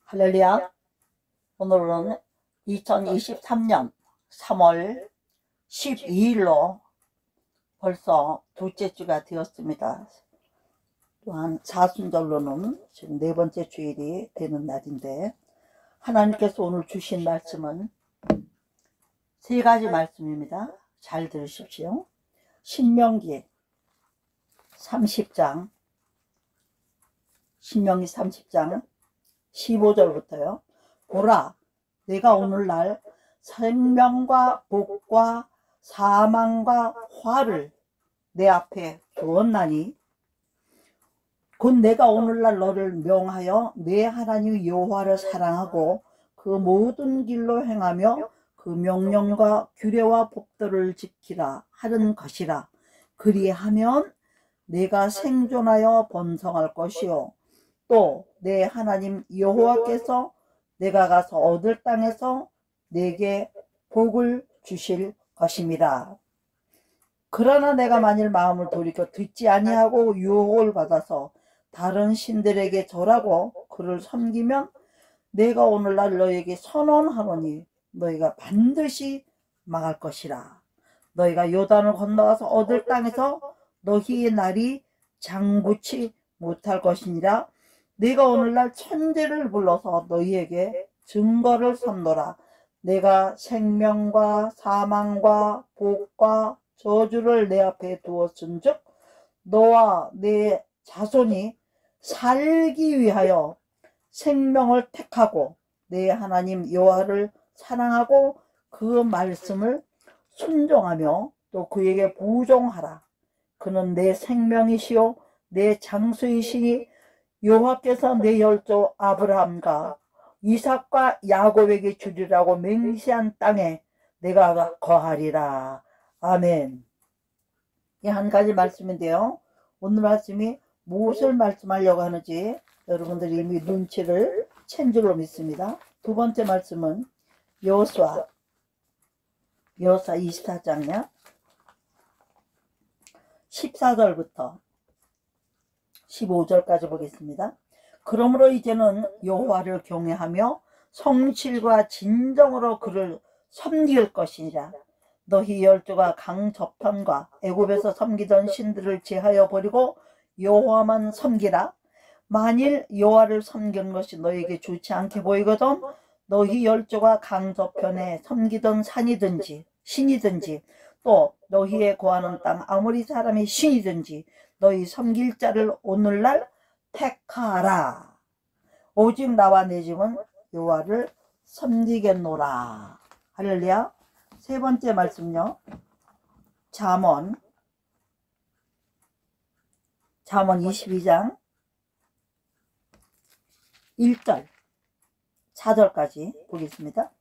할렐루야. 오늘은 2023년 3월 12일로 벌써 둘째 주가 되었습니다. 또한 사순절로는 지금 네 번째 주일이 되는 날인데, 하나님께서 오늘 주신 말씀은 세 가지 말씀입니다. 잘 들으십시오. 신명기 30장 15절부터요. 보라, 내가 오늘날 생명과 복과 사망과 화를 내 앞에 두었나니, 곧 내가 오늘날 너를 명하여 내 하나님 여호와를 사랑하고 그 모든 길로 행하며 그 명령과 규례와 법도를 지키라 하는 것이라. 그리하면 내가 생존하여 번성할 것이요, 또 내 하나님 여호와께서 내가 가서 얻을 땅에서 내게 복을 주실 것임이라. 그러나 내가 만일 마음을 돌이켜 듣지 아니하고 유혹을 받아서 다른 신들에게 절하고 그를 섬기면 내가 오늘날 너에게 선언하노니 너희가 반드시 망할 것이라. 너희가 요단을 건너가서 얻을 땅에서 너희의 날이 장구치 못할 것이니라. 내가 오늘날 천재를 불러서 너희에게 증거를 선노라. 내가 생명과 사망과 복과 저주를 내 앞에 두었은즉 너와 내 자손이 살기 위하여 생명을 택하고 내 하나님 여호와를 사랑하고 그 말씀을 순종하며 또 그에게 부종하라. 그는 내 생명이시요 내 장수이시니 여호와께서 내 열조 아브라함과 이삭과 야곱에게 주리라고 맹세한 땅에 내가 거하리라. 아멘. 이 한 가지 말씀인데요, 오늘 말씀이 무엇을 말씀하려고 하는지 여러분들이 이미 눈치를 챈 줄로 믿습니다. 두 번째 말씀은 여호수아 24장이요 14절부터 15절까지 보겠습니다. 그러므로 이제는 여호와를 경외하며 성실과 진정으로 그를 섬길 것이니라. 너희 열조가 강 저편과 애굽에서 섬기던 신들을 제하여 버리고 여호와만 섬기라. 만일 여호와를 섬기는 것이 너에게 좋지 않게 보이거든 너희 열조가 강 저편에 섬기던 산이든지 신이든지 또 너희의 거하는 땅 아무리 사람이 신이든지 너희 섬길 자를 오늘날 택하라. 오직 나와 내 집은 여호와를 섬기겠노라. 할렐루야. 세 번째 말씀요, 잠언 22장 1절 4절까지 보겠습니다.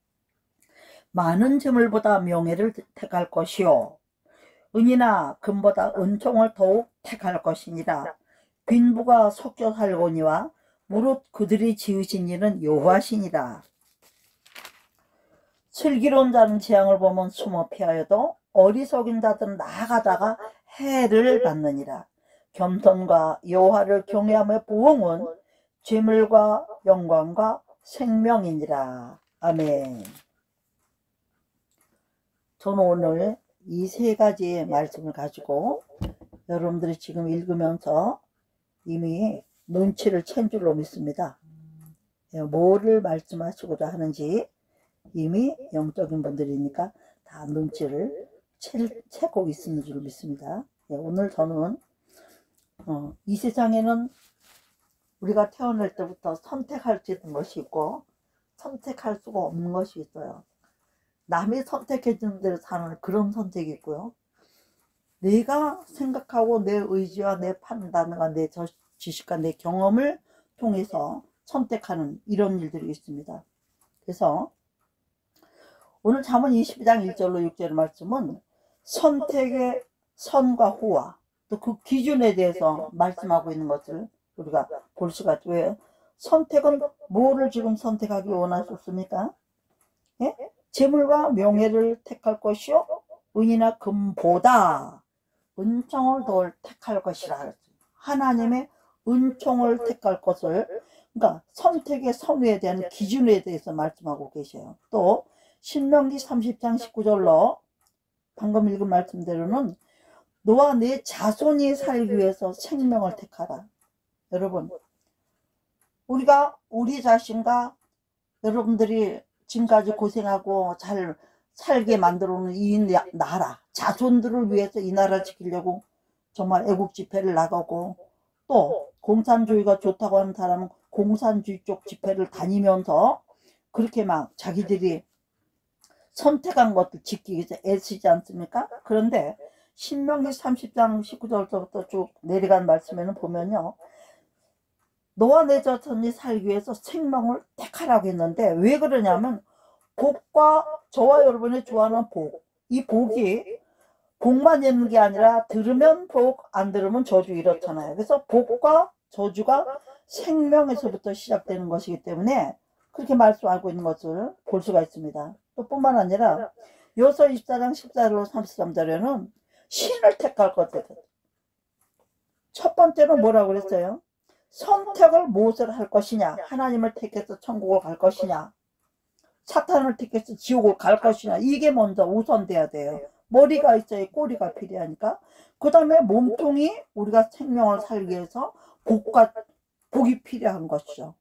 많은 재물보다 명예를 택할 것이요, 은이나 금보다 은총을 더욱 택할 것이니라. 빈부가 섞여 살거니와 무릇 그들이 지으신 일은 여호와시니라. 슬기로운 자는 재앙을 보면 숨어 피하여도 어리석은 자들은 나아가다가 해를 받느니라. 겸손과 여호와를 경외함의 보응은 재물과 영광과 생명이니라. 아멘. 저는 오늘 이 세 가지의 말씀을 가지고 여러분들이 지금 읽으면서 이미 눈치를 챈 줄로 믿습니다. 뭐를 말씀하시고자 하는지 이미 영적인 분들이니까 다 눈치를 채고 있는 줄 믿습니다. 오늘 저는 이 세상에는 우리가 태어날 때부터 선택할 수 있는 것이 있고 선택할 수가 없는 것이 있어요. 남이 선택해 주는 대로 사는 그런 선택이 있고요, 내가 생각하고 내 의지와 내 판단과 내 지식과 내 경험을 통해서 선택하는 이런 일들이 있습니다. 그래서 오늘 잠언 22장 1절로 6절 말씀은 선택의 선과 후와 또 그 기준에 대해서 말씀하고 있는 것을 우리가 볼 수가 있죠. 왜? 선택은 뭐를 지금 선택하기 원하셨습니까? 예? 재물과 명예를 택할 것이요, 은이나 금보다 은총을 더 택할 것이라. 하나님의 은총을 택할 것을 그러니까 선택의 선의에 대한 기준에 대해서 말씀하고 계셔요. 또 신명기 30장 19절로 방금 읽은 말씀대로는 너와 내 자손이 살기 위해서 생명을 택하라. 여러분, 우리가 우리 자신과 여러분들이 지금까지 고생하고 잘 살게 만들어 놓은 이 나라, 자손들을 위해서 이 나라 지키려고 정말 애국 집회를 나가고, 또 공산주의가 좋다고 하는 사람은 공산주의 쪽 집회를 다니면서 그렇게 막 자기들이 선택한 것들 지키기 위해서 애쓰지 않습니까? 그런데 신명기 30장 19절부터 쭉 내려간 말씀에는 보면요, 너와 내 자손이 살기 위해서 생명을 택하라고 했는데, 왜 그러냐면 복과, 저와 여러분이 좋아하는 복, 이 복이 복만 있는 게 아니라 들으면 복, 안 들으면 저주, 이렇잖아요. 그래서 복과 저주가 생명에서부터 시작되는 것이기 때문에 그렇게 말씀하고 있는 것을 볼 수가 있습니다. 또 뿐만 아니라 여호수아 24장 14절로 33절에는 신을 택할 것들, 첫 번째로 뭐라고 그랬어요? 선택을 무엇을 할 것이냐, 하나님을 택해서 천국을 갈 것이냐, 사탄을 택해서 지옥을 갈 것이냐, 이게 먼저 우선돼야 돼요. 머리가 있어야 꼬리가 필요하니까. 그 다음에 몸통이 우리가 생명을 살기 위해서 복이 필요한 것이죠.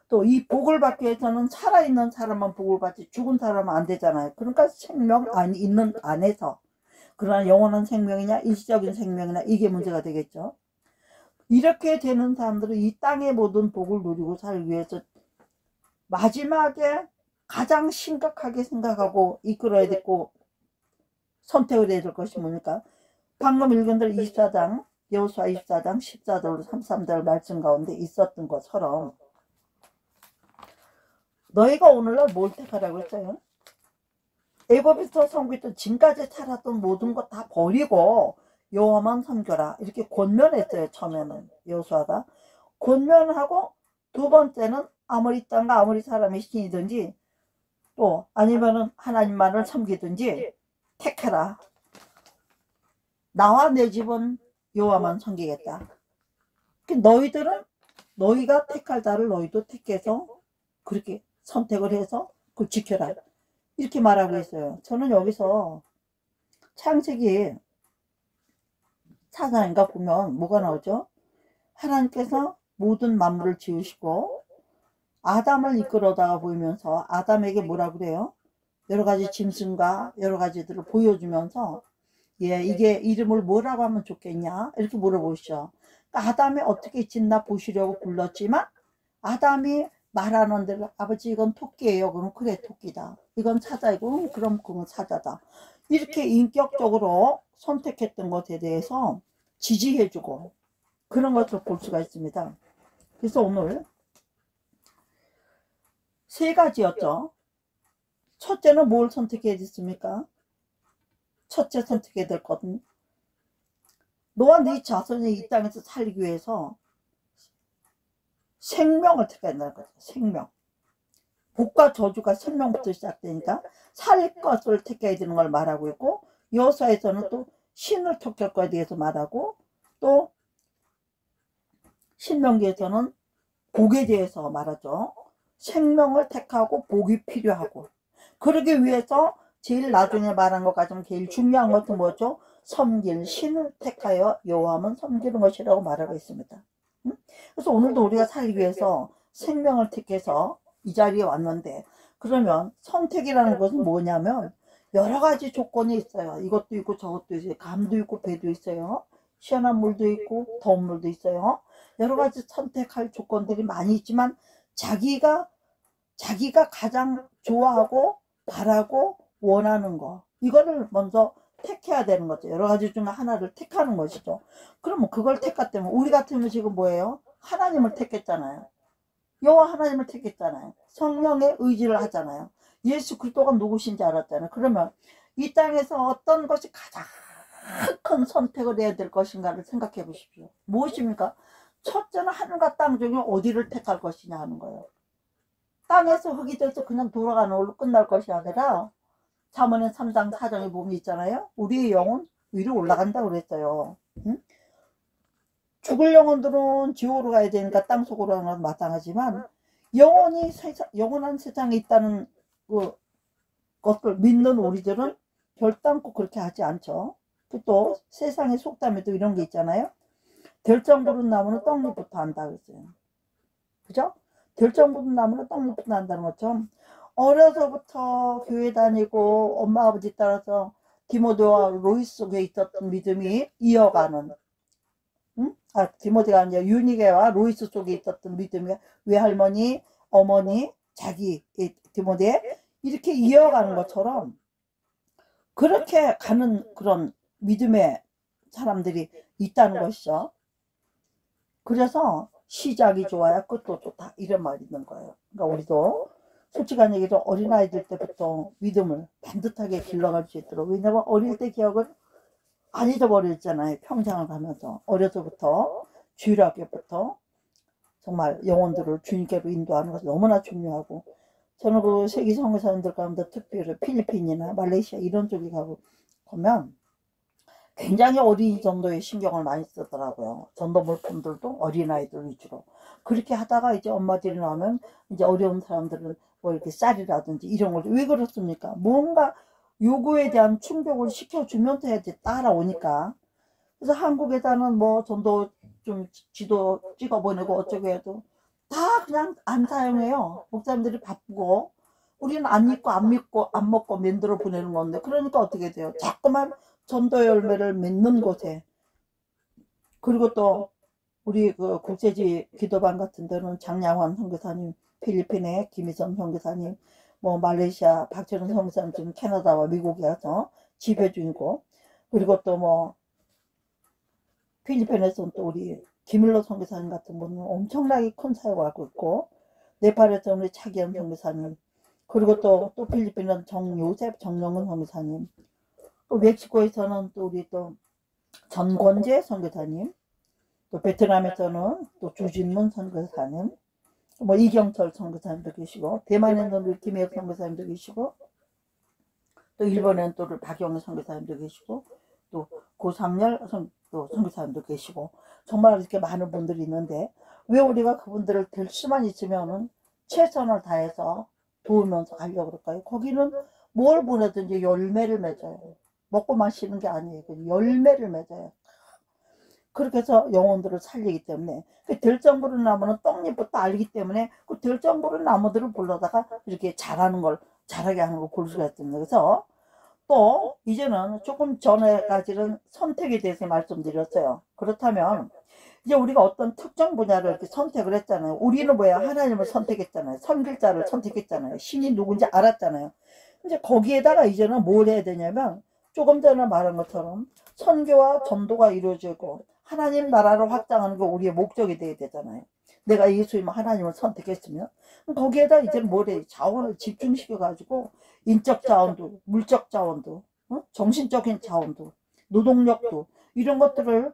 또 이 복을 받기 위해서는 살아있는 사람만 복을 받지 죽은 사람은 안 되잖아요. 그러니까 생명 있는 안에서, 그러나 영원한 생명이냐 일시적인 생명이냐, 이게 문제가 되겠죠. 이렇게 되는 사람들은 이 땅의 모든 복을 누리고 살기 위해서 마지막에 가장 심각하게 생각하고 이끌어야 되고 선택을 해야 될 것이 뭡니까? 방금 읽은 대로 24장, 여호수아 24장 14절로 33절 말씀 가운데 있었던 것처럼 너희가 오늘날 뭘 택하라고 했어요? 애굽에서 섬기던 지금까지 살았던 모든 것 다 버리고 여호와만 섬겨라, 이렇게 권면했어요. 처음에는 여호수아가 권면하고, 두 번째는 아무리 땅과 아무리 사람이 신이든지 또 아니면은 하나님만을 섬기든지 택해라. 나와 내 집은 여호와만 섬기겠다. 너희들은 너희가 택할 자를 너희도 택해서 그렇게 선택을 해서 그걸 지켜라, 이렇게 말하고 있어요. 저는 여기서 창세기 4장인가 보면 뭐가 나오죠? 하나님께서 모든 만물을 지으시고 아담을 이끌어다가 보이면서 아담에게 뭐라 그래요? 여러 가지 짐승과 여러 가지들을 보여주면서, 이게 이름을 뭐라고 하면 좋겠냐, 이렇게 물어보시죠. 그러니까 아담이 어떻게 짓나 보시려고 불렀지만 아담이 말하는 대로, 아버지 이건 토끼예요. 그럼 그래 토끼다. 이건 사자이고 그럼 그건 사자다. 이렇게 인격적으로 선택했던 것에 대해서 지지해주고 그런 것을 볼 수가 있습니다. 그래서 오늘 세 가지였죠. 첫째는 뭘 선택해야 됐습니까? 첫째 선택해야 될 것은 너와 네 자손이 이 땅에서 살기 위해서 생명을 택해야 된다는 거죠. 생명. 복과 저주가 생명부터 시작되니까 살 것을 택해야 되는 걸 말하고 있고, 여호수아에서는 또 신을 택할 것에 대해서 말하고, 또 신명기에서는 복에 대해서 말하죠. 생명을 택하고 복이 필요하고, 그러기 위해서 제일 나중에 말한 것 가지고 제일 중요한 것은 뭐죠? 섬길 신을 택하여 여호와만 섬기는 것이라고 말하고 있습니다. 그래서 오늘도 우리가 살기 위해서 생명을 택해서 이 자리에 왔는데, 그러면 선택이라는 것은 뭐냐면 여러 가지 조건이 있어요. 이것도 있고 저것도 있어요. 감도 있고 배도 있어요. 시원한 물도 있고 더운 물도 있어요. 여러 가지 선택할 조건들이 많이 있지만 자기가 가장 좋아하고 바라고 원하는 거, 이거를 먼저 택해야 되는 거죠. 여러 가지 중에 하나를 택하는 것이죠. 그러면 그걸 택했다면 우리 같으면 지금 뭐예요? 하나님을 택했잖아요. 여호와 하나님을 택했잖아요. 성령의 의지를 하잖아요. 예수 그리스도가 누구신지 알았잖아요. 그러면 이 땅에서 어떤 것이 가장 큰 선택을 해야 될 것인가를 생각해 보십시오. 무엇입니까? 첫째는 하늘과 땅 중에 어디를 택할 것이냐 하는 거예요. 땅에서 흙이 돼서 그냥 돌아가는 걸로 끝날 것이 아니라, 잠언의 3장 4장에 보면 있잖아요. 우리의 영혼 위로 올라간다고 그랬어요. 응? 죽을 영혼들은 지옥으로 가야 되니까 땅속으로 가는 건 마땅하지만 영원한 세상에 있다는 그 것을 믿는 우리들은 결단코 그렇게 하지 않죠. 또 세상의 속담에도 이런 게 있잖아요. 들정 부른 나무는 떡잎부터 한다 그랬어요. 그죠? 들정 부른 나무는 떡잎부터 한다는 것처럼 어려서부터 교회 다니고 엄마 아버지 따라서 디모데와 로이스 속에 있었던 믿음이 이어가는, 응? 디모데가 아니라 유니게와 로이스 속에 있었던 믿음이 외할머니, 어머니, 자기 디모데 이렇게 이어가는 것처럼 그렇게 가는 그런 믿음의 사람들이 있다는 것이죠. 그래서 시작이 좋아야 끝도 좋다 이런 말이 있는 거예요. 그러니까 우리도 솔직한 얘기로 어린아이들 때부터 믿음을 반듯하게 길러갈 수 있도록, 왜냐면 어릴 때 기억은 안 잊어버렸잖아요. 평생을 가면서 어려서부터 주일학교부터 정말 영혼들을 주님께로 인도하는 것이 너무나 중요하고, 저는 그 세계 선교사님들 가운데 특별히 필리핀이나 말레이시아 이런 쪽에 가고 보면 굉장히 어린이 전도에 신경을 많이 쓰더라고요. 전도 물품들도 어린아이들 위주로. 그렇게 하다가 이제 엄마들이 나오면 이제 어려운 사람들은 뭐 이렇게 쌀이라든지 이런 걸, 왜 그렇습니까? 뭔가 요구에 대한 충족을 시켜주면서 해야지 따라오니까. 그래서 한국에다는 뭐 전도 좀 지도 찍어보내고 어쩌고 해도 다 그냥 안 사용해요. 목사님들이 바쁘고 우리는 안 믿고 안 믿고 안 먹고 만들어 보내는 건데, 그러니까 어떻게 돼요? 자꾸만 전도 열매를 맺는 곳에, 그리고 또 우리 그 국제지 기도반 같은 데는 장량환 선교사님, 필리핀의 김희선 선교사님, 뭐 말레이시아 박철은 선교사님 지금 캐나다와 미국에 가서 지배 중이고, 그리고 또 뭐 필리핀에서는 또 우리 김일로 선교사님 같은 분은 엄청나게 큰 사역을 하고 있고, 네팔에서 우리 차기현 선교사님, 그리고 또 필리핀은 정요셉 정영은 선교사님, 또 멕시코에서는 또 우리 또 전권재 선교사님, 또 베트남에서는 또 주진문 선교사님, 뭐 이경철 선교사님도 계시고, 대만에는 우리 김혜혁 선교사님도 계시고, 또 일본에는 또 박영희 선교사님도 계시고, 또 고상열 또 선교사님도 계시고, 정말 이렇게 많은 분들이 있는데, 왜 우리가 그분들을 될 수만 있으면은 최선을 다해서 도우면서 가려고 그럴까요? 거기는 뭘 보내든지 열매를 맺어요. 먹고 마시는 게 아니에요. 열매를 맺어요. 그렇게 해서 영혼들을 살리기 때문에, 그 들정 부른 나무는 떡잎부터 알기 때문에 그 들정 부른 나무들을 불러다가 이렇게 자라게 하는 걸 볼 수가 있습니다. 그래서 또 이제는 조금 전에까지는 선택에 대해서 말씀드렸어요. 그렇다면 이제 우리가 어떤 특정 분야를 이렇게 선택을 했잖아요. 우리는 뭐야? 하나님을 선택했잖아요. 선길자를 선택했잖아요. 신이 누군지 알았잖아요. 이제 거기에다가 이제는 뭘 해야 되냐면, 조금 전에 말한 것처럼 선교와 전도가 이루어지고 하나님 나라를 확장하는 게 우리의 목적이 돼야 되잖아요. 내가 예수님을 하나님을 선택했으면 거기에다 이제 뭘 해? 자원을 집중시켜 가지고 인적 자원도 물적 자원도 정신적인 자원도 노동력도 이런 것들을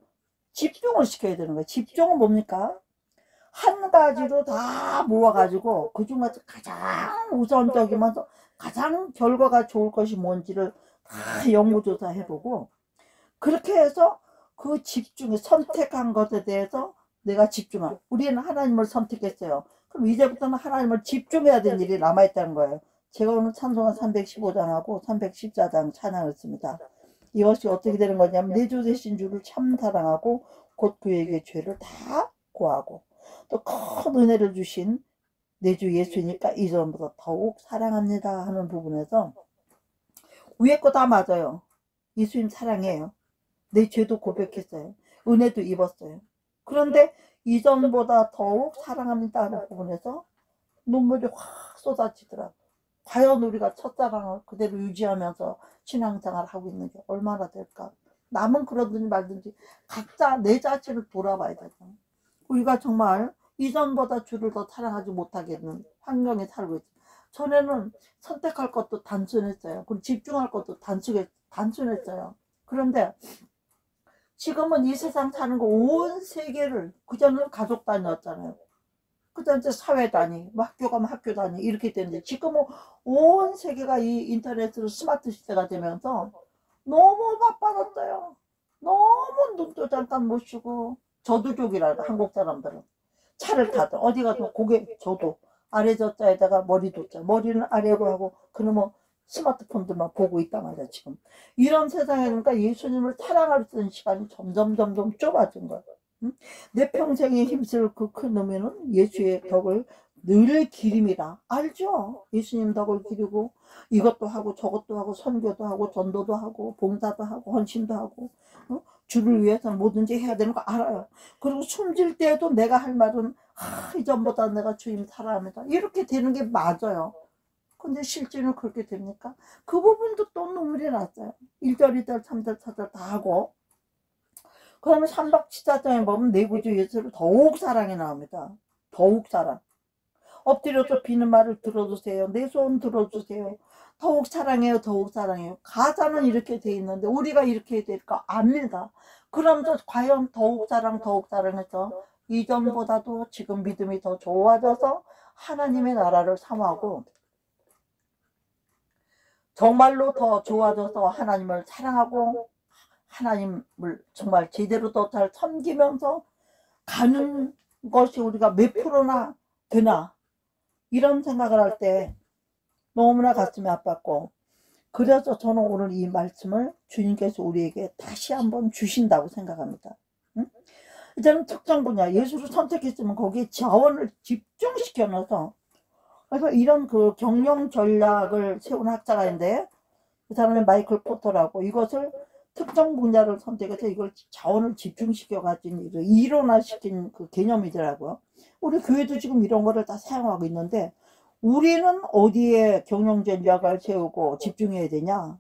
집중을 시켜야 되는 거예요. 집중은 뭡니까? 한 가지로 다 모아가지고 그 중에서 가장 우선적이면서 가장 결과가 좋을 것이 뭔지를 다 연구조사 해보고, 그렇게 해서 그 선택한 것에 대해서 내가 집중할, 우리는 하나님을 선택했어요. 그럼 이제부터는 하나님을 집중해야 되는 일이 남아있다는 거예요. 제가 오늘 찬송가 315장하고 314장 찬양했습니다. 이것이 어떻게 되는 거냐면, 내 주 되신 주를 참 사랑하고 곧 그에게 죄를 다 고하고, 또 큰 은혜를 주신 내 주 예수니까 이전보다 더욱 사랑합니다 하는 부분에서 위에 거 다 맞아요. 예수님 사랑해요. 내 죄도 고백했어요. 은혜도 입었어요. 그런데 이전보다 더욱 사랑합니다 하는 부분에서 눈물이 확 쏟아지더라고요. 과연 우리가 첫사랑을 그대로 유지하면서 신앙생활을 하고 있는 게 얼마나 될까? 남은 그러든지 말든지 각자 내 자신을 돌아봐야 되잖아. 우리가 정말 이전보다 주를 더 사랑하지 못하겠는 환경에 살고 있어요. 전에는 선택할 것도 단순했어요. 그리고 집중할 것도 단순했어요. 그런데 지금은 이 세상 사는 거 온 세계를, 그전에는 가족 단위였잖아요. 그전 이제 사회 단위, 뭐 학교 가면 학교 단위 이렇게 되는데, 지금은 온 세계가 이 인터넷으로 스마트 시대가 되면서 너무 바빠졌어요. 너무 눈도 잠깐 못 쉬고 저도족이라 한국 사람들은. 차를 타든 어디 가도 고개 저도 아래 저자에다가 머리 도자, 머리는 아래로 하고 그러면 스마트폰들만 보고 있단 말이야 지금. 이런 세상에. 그러니까 예수님을 사랑할 수 있는 시간이 점점 좁아진 거야. 응? 내 평생에 힘쓸 그 큰 놈에는 예수의 덕을 늘 기림이라 알죠. 예수님 덕을 기리고 이것도 하고 저것도 하고 선교도 하고 전도도 하고 봉사도 하고 헌신도 하고 주를 위해서는 뭐든지 해야 되는 거 알아요. 그리고 숨질 때에도 내가 할 말은 이전보다 내가 주님 사랑합니다 이렇게 되는 게 맞아요. 근데 실제는 그렇게 됩니까? 그 부분도 또 눈물이 났어요. 1절 2절 3절 4절 다 하고 그러면 3박 14장에 보면 내 구주 예수를 더욱 사랑이 나옵니다. 더욱 사랑. 엎드려서 비는 말을 들어주세요. 내 소원 들어주세요. 더욱 사랑해요. 더욱 사랑해요. 가사는 이렇게 돼 있는데 우리가 이렇게 해야 될까? 압니다. 그러면서 과연 더욱 사랑해서 이전보다도 지금 믿음이 더 좋아져서 하나님의 나라를 삼하고 정말로 더 좋아져서 하나님을 사랑하고 하나님을 정말 제대로 더 잘 섬기면서 가는 것이 우리가 몇 프로나 되나 이런 생각을 할 때 너무나 가슴이 아팠고 그래서 저는 오늘 이 말씀을 주님께서 우리에게 다시 한번 주신다고 생각합니다. 응? 이제는 특정 분야 예수를 선택했으면 거기에 자원을 집중시켜 넣어서 그래서 이런 그 경영 전략을 세운 학자가 있는데 그 사람이 마이클 포터라고 이것을 특정 분야를 선택해서 이걸 자원을 집중시켜 가진 이론화시킨 그 개념이더라고요. 우리 교회도 지금 이런 거를 다 사용하고 있는데 우리는 어디에 경영 전략을 세우고 집중해야 되냐?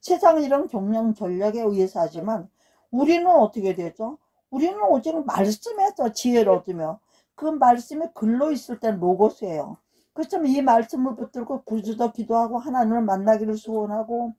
세상은 이런 경영 전략에 의해서 하지만 우리는 어떻게 되죠? 우리는 오직 말씀에서 지혜를 얻으며 그 말씀이 글로 있을 땐 로고스예요. 그렇지만 이 말씀을 붙들고 부르짖어 기도하고 하나님을 만나기를 소원하고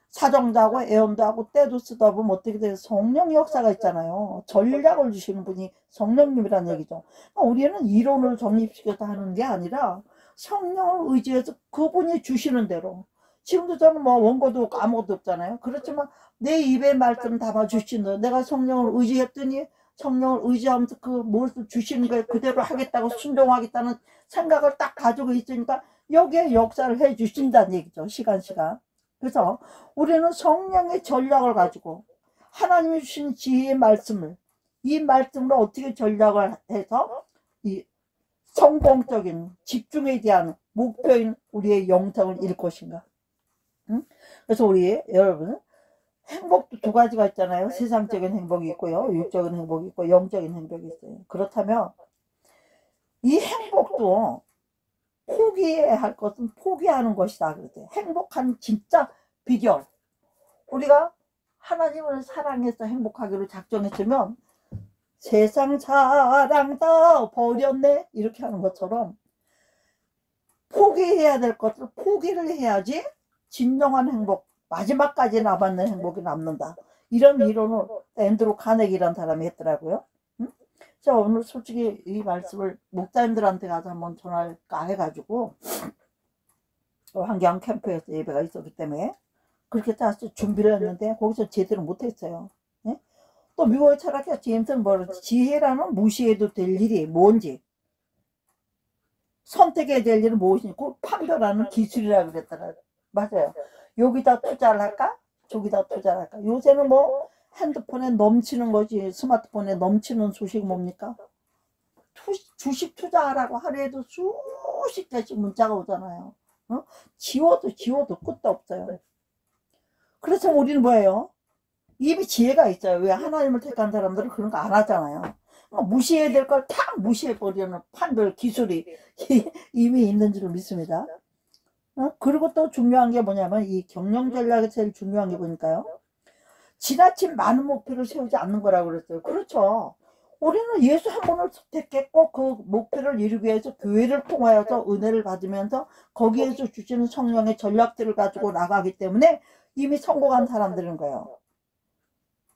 사정도 하고 애원도 하고 때도 쓰다 보면 어떻게 돼요? 성령 역사가 있잖아요. 전략을 주시는 분이 성령님이라는 얘기죠. 우리는 이론을 정립시켜서 하는 게 아니라 성령을 의지해서 그분이 주시는 대로. 지금도 저는 뭐 원고도 아무것도 없잖아요. 그렇지만 내 입에 말씀 담아주신다. 내가 성령을 의지했더니 성령을 의지하면서 그 무엇을 주시는 걸 그대로 하겠다고 순종하겠다는 생각을 딱 가지고 있으니까 여기에 역사를 해 주신다는 얘기죠. 시간. 그래서 우리는 성령의 전략을 가지고 하나님이 주신 지혜의 말씀을 이 말씀으로 어떻게 전략을 해서 이 성공적인 집중에 대한 목표인 우리의 영성을 잃을 것인가. 응? 그래서 우리 여러분 행복도 두 가지가 있잖아요. 세상적인 행복이 있고요. 육적인 행복이 있고 영적인 행복이 있어요. 그렇다면 이 행복도 포기해야 할 것은 포기하는 것이다. 그랬어요. 행복한 진짜 비결. 우리가 하나님을 사랑해서 행복하기로 작정했으면 세상 사랑 다 버렸네 이렇게 하는 것처럼 포기해야 될 것을 포기를 해야지 진정한 행복 마지막까지 남았는 행복이 남는다. 이런 이론을 앤드루 카네기라는 사람이 했더라고요. 응? 제가 오늘 솔직히 이 말씀을 목사님들한테 가서 한번 전할까 해가지고 환경 캠프에서 예배가 있었기 때문에 그렇게 다시 준비를 했는데 거기서 제대로 못했어요. 네? 또 미국의 철학자 제임스는 뭐라지? 지혜라는 무시해도 될 일이 뭔지 선택해야 될 일은 무엇인지 그 판별하는 기술이라고 그랬더라고요. 맞아요. 여기다 투자를 할까? 저기다 투자를 할까? 요새는 뭐 핸드폰에 넘치는 거지. 스마트폰에 넘치는 소식이 뭡니까? 주식 투자하라고 하루에도 수십 개씩 문자가 오잖아요. 지워도 끝도 없어요. 그래서 우리는 뭐예요? 이미 지혜가 있어요. 왜 하나님을 택한 사람들은 그런 거 안 하잖아요. 무시해야 될 걸 탁 무시해버리는 판별 기술이 이미 있는 줄 믿습니다. 그리고 또 중요한 게 뭐냐면 이 경영 전략에서 제일 중요한 게 보니까요. 지나친 많은 목표를 세우지 않는 거라고 그랬어요. 그렇죠. 우리는 예수 한 분을 선택했고 그 목표를 이루기 위해서 교회를 통하여서 은혜를 받으면서 거기에서 주시는 성령의 전략들을 가지고 나가기 때문에 이미 성공한 사람들인 거예요.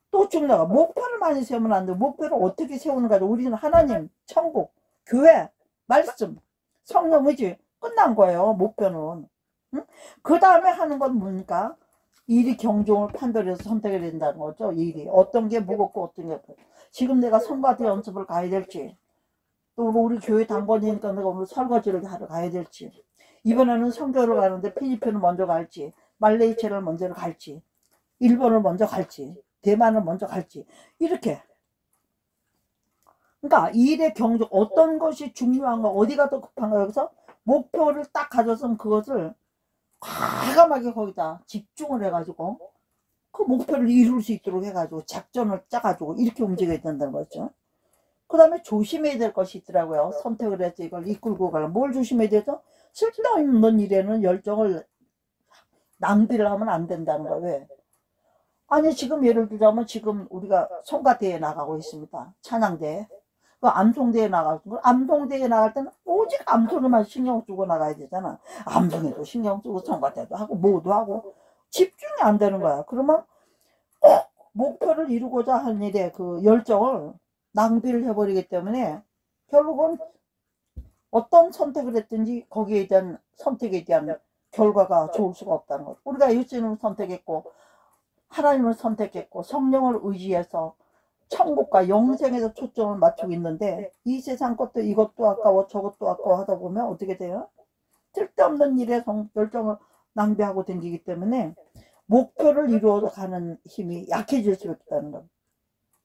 또 중요한 거 목표를 많이 세우면 안 돼. 목표를 어떻게 세우는가. 우리는 하나님, 천국, 교회, 말씀, 성령 의지 끝난 거예요. 목표는. 응? 그 다음에 하는 건 뭡니까? 일이 경종을 판별해서 선택해야 된다는 거죠. 일이 어떤 게 무겁고 어떤 게 무겁고. 지금 내가 성가대 연습을 가야 될지, 또 우리 교회 당번이니까 내가 오늘 설거지를 하러 가야 될지, 이번에는 선교를 가는데 필리핀을 먼저 갈지, 말레이시아를 먼저 갈지, 일본을 먼저 갈지, 대만을 먼저 갈지, 이렇게. 그러니까 일의 경종, 어떤 것이 중요한가, 어디가 더 급한가, 여기서 목표를 딱 가져서는 그것을 과감하게 거기다 집중을 해가지고 그 목표를 이룰 수 있도록 해가지고 작전을 짜가지고 이렇게 움직여야 된다는 거죠. 그 다음에 조심해야 될 것이 있더라고요. 선택을 해서 이걸 이끌고 가려. 뭘 조심해야 되죠? 쓸데없는 일에는 열정을 낭비를 하면 안 된다는 거예요. 왜? 아니 지금 예를 들자면 지금 우리가 성가대회에 나가고 있습니다. 찬양대회. 그 암송대회 나가고, 암송대회 나갈 때는 오직 암송에만 신경 쓰고 나가야 되잖아. 암송에도 신경 쓰고 성가대도 하고 뭐도 하고 집중이 안 되는 거야. 그러면 목표를 이루고자 하는 일에 그 열정을 낭비를 해버리기 때문에 결국은 어떤 선택을 했든지 거기에 대한 선택에 대한 결과가 좋을 수가 없다는 거죠. 우리가 예수님을 선택했고 하나님을 선택했고 성령을 의지해서 천국과 영생에서 초점을 맞추고 있는데 이 세상 것도 이것도 아까워 저것도 아까워 하다 보면 어떻게 돼요? 쓸데없는 일에 열정을 낭비하고 다니기 때문에 목표를 이루어가는 힘이 약해질 수 있다는 거.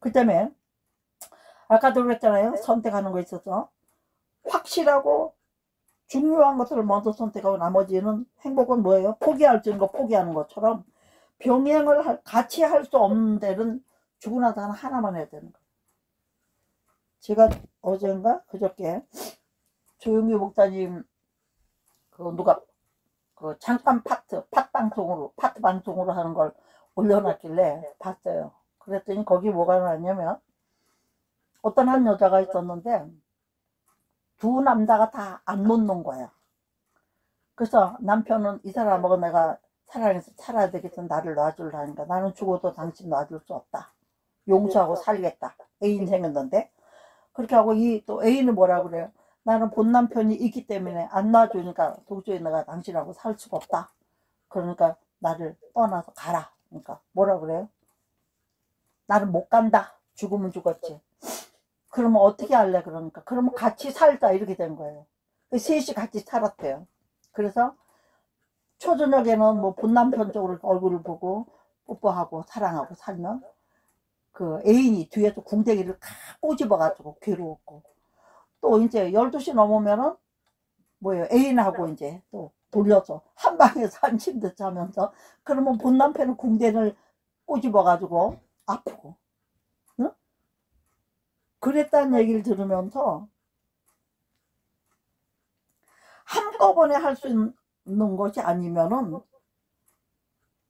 그 때문에 아까도 그랬잖아요. 선택하는 거에 있어서 확실하고 중요한 것들을 먼저 선택하고 나머지는 행복은 뭐예요? 포기할 수 있는 거 포기하는 것처럼 병행을 같이 할 수 없는 데는 죽으나 다 하나만 해야 되는 거예요. 제가 어젠가 그저께 조용기 목사님 그 누가 그 잠깐 파트 방송으로 하는 걸 올려놨길래 봤어요. 그랬더니 거기 뭐가 나왔냐면 어떤 한 여자가 있었는데 두 남자가 다 안 놓는 거야. 그래서 남편은 이 사람하고 내가 사랑해서 살아야 되겠어. 나를 놔줄라니까. 나는 죽어도 당신 놔줄 수 없다. 용서하고 살겠다. 애인 생겼는데 그렇게 하고 이 또 애인은 뭐라 그래요? 나는 본 남편이 있기 때문에 안 놔주니까 도저히 내가 당신하고 살 수가 없다. 그러니까 나를 떠나서 가라. 그러니까 뭐라 그래요? 나는 못 간다. 죽으면 죽었지. 그러면 어떻게 할래? 그러니까 그러면 같이 살자 이렇게 된 거예요. 셋이 같이 살았대요. 그래서 초저녁에는 뭐 본 남편 쪽으로 얼굴을 보고 뽀뽀하고 사랑하고 살면 그 애인이 뒤에서 궁뎅이를 꼬집어 가지고 괴로웠고, 또 이제 12시 넘으면은 뭐예요? 애인하고 이제 또 돌려서 한 방에서 한 침대 자면서, 그러면 본 남편은 궁뎅이를 꼬집어 가지고 아프고, 응? 그랬다는 얘기를 들으면서 한꺼번에 할 수 있는 것이 아니면은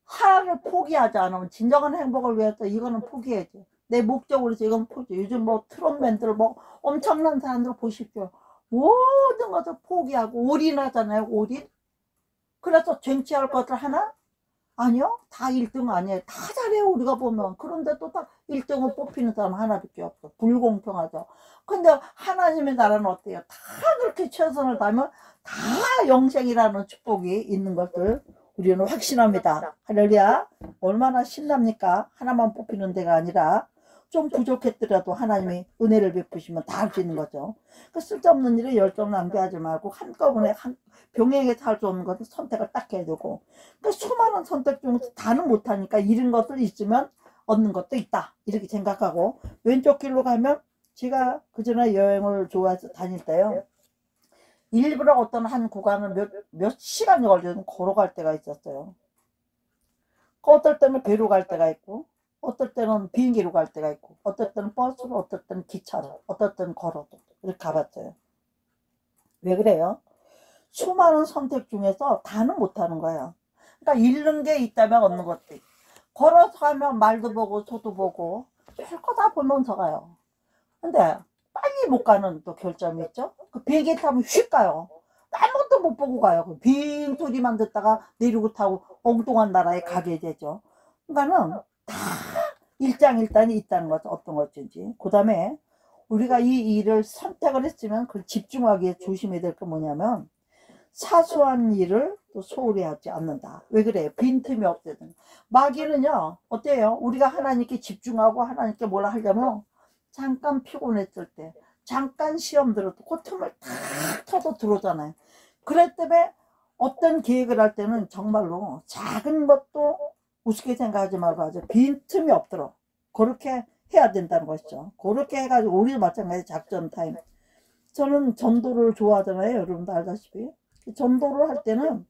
하나를 포기하지 않으면 진정한 행복을 위해서 이거는 포기해야지. 내 목적으로 해서 이건 포기. 요즘 뭐 트롯맨들 뭐 엄청난 사람들 보십시오. 모든 것을 포기하고 올인하잖아요. 올인. 그래서 쟁취할 것들 하나? 아니요. 다 1등 아니에요. 다 잘해요. 우리가 보면. 그런데 또 다 1등을 뽑히는 사람 하나밖에 없어. 불공평하죠. 근데 하나님의 나라는 어때요? 다 그렇게 최선을 다하면 다 영생이라는 축복이 있는 것들 우리는 확신합니다. 할렐루야. 얼마나 신납니까? 하나만 뽑히는 데가 아니라 좀 부족했더라도 하나님이 은혜를 베푸시면 다 할 수 있는 거죠. 그 쓸데없는 일에 열정 낭비하지 말고 한꺼번에 병행해서 할 수 없는 것을 선택을 딱 해야 되고, 그 수많은 선택 중에서 다는 못하니까 잃은 것들 있으면 얻는 것도 있다 이렇게 생각하고, 왼쪽 길로 가면 제가 그전에 여행을 좋아해서 다닐 때요, 일부러 어떤 한 구간을 몇 시간이 걸려서 걸어갈 때가 있었어요. 어떨 때는 배로 갈 때가 있고, 어떨 때는 비행기로 갈 때가 있고, 어떨 때는 버스로, 어떨 때는 기차로, 어떨 때는 걸어도 이렇게 가봤어요. 왜 그래요? 수많은 선택 중에서 다는 못하는 거예요. 그러니까 잃는 게 있다면 얻는 것도 있고, 걸어서 가면 말도 보고 소도 보고 별거 다 보면서 가요. 근데 빨리 못 가는 또 결점이 있죠. 그 비행기 타면 휙 가요. 아무것도 못 보고 가요. 그 빙 소리만 듣다가 내리고 타고 엉뚱한 나라에 가게 되죠. 그러니까는 다 일장일단이 있다는 거죠. 어떤 것인지. 그 다음에 우리가 이 일을 선택을 했으면 그걸 집중하기에 조심해야 될 게 뭐냐면, 사소한 일을 또 소홀히 하지 않는다. 왜 그래요? 빈틈이 없거든. 마귀는요, 어때요? 우리가 하나님께 집중하고 하나님께 뭐라 하려면 잠깐 피곤했을 때, 잠깐 시험 들어도 그 틈을 탁 터서 들어오잖아요. 그럴 때문에 어떤 계획을 할 때는 정말로 작은 것도 우습게 생각하지 말고 아주 빈틈이 없도록 그렇게 해야 된다는 것이죠. 그렇게 해가지고 우리도 마찬가지 작전 타임. 저는 전도를 좋아하잖아요. 여러분도 알다시피. 전도를 할 때는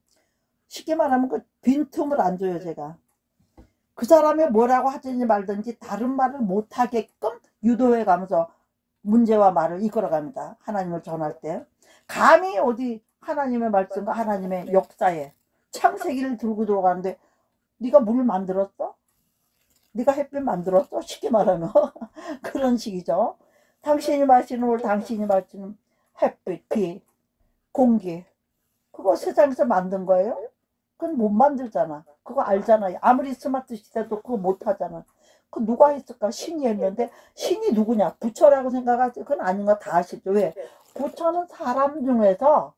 쉽게 말하면 그 빈틈을 안 줘요. 제가 그 사람이 뭐라고 하든지 말든지 다른 말을 못하게끔 유도해 가면서 문제와 말을 이끌어 갑니다. 하나님을 전할 때 감히 어디 하나님의 말씀과 하나님의 역사에 창세기를 들고 들어가는데 네가 물 만들었어? 네가 햇빛 만들었어? 쉽게 말하면 그런 식이죠. 당신이 마시는 물, 당신이 마시는 햇빛, 비, 공기, 그거 세상에서 만든 거예요? 그건 못 만들잖아. 그거 알잖아요. 아무리 스마트 시대도 그거 못 하잖아. 그 누가 했을까? 신이 했는데 신이 누구냐? 부처라고 생각하지? 그건 아닌 거 다 아시죠? 왜? 부처는 사람 중에서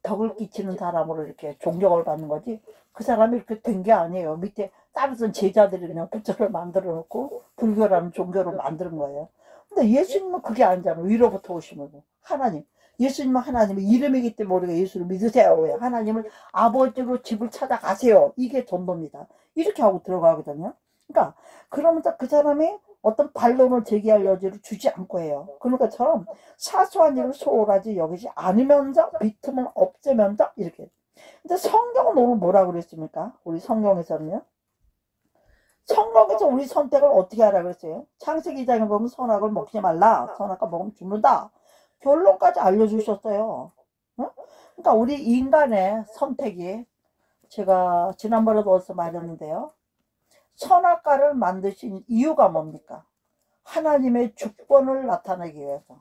덕을 끼치는 사람으로 이렇게 존경을 받는 거지. 그 사람이 이렇게 된 게 아니에요. 밑에 다른 제자들이 그냥 부처를 만들어 놓고 불교라는 종교를 만드는 거예요. 근데 예수님은 그게 아니잖아요. 위로부터 오시는 거. 하나님. 예수님은 하나님의 이름이기 때문에 우리가 예수를 믿으세요. 왜? 하나님을 아버지로 집을 찾아가세요. 이게 전도입니다. 이렇게 하고 들어가거든요. 그러니까 그러면서 그 사람이 어떤 반론을 제기할 여지를 주지 않고 해요. 그러니까 처럼 사소한 일을 소홀하지 여기지 않으면서 빈틈을 없애면서 이렇게. 근데 성경은 오늘 뭐라고 그랬습니까? 우리 성경에서는요. 성경에서 우리 선택을 어떻게 하라 그랬어요? 창세기 2장에 보면 선악을 먹지 말라. 선악과 먹으면 죽는다. 결론까지 알려주셨어요. 어? 그러니까 우리 인간의 선택이 제가 지난번에도 어디서 말했는데요. 선악과를 만드신 이유가 뭡니까? 하나님의 주권을 나타내기 위해서.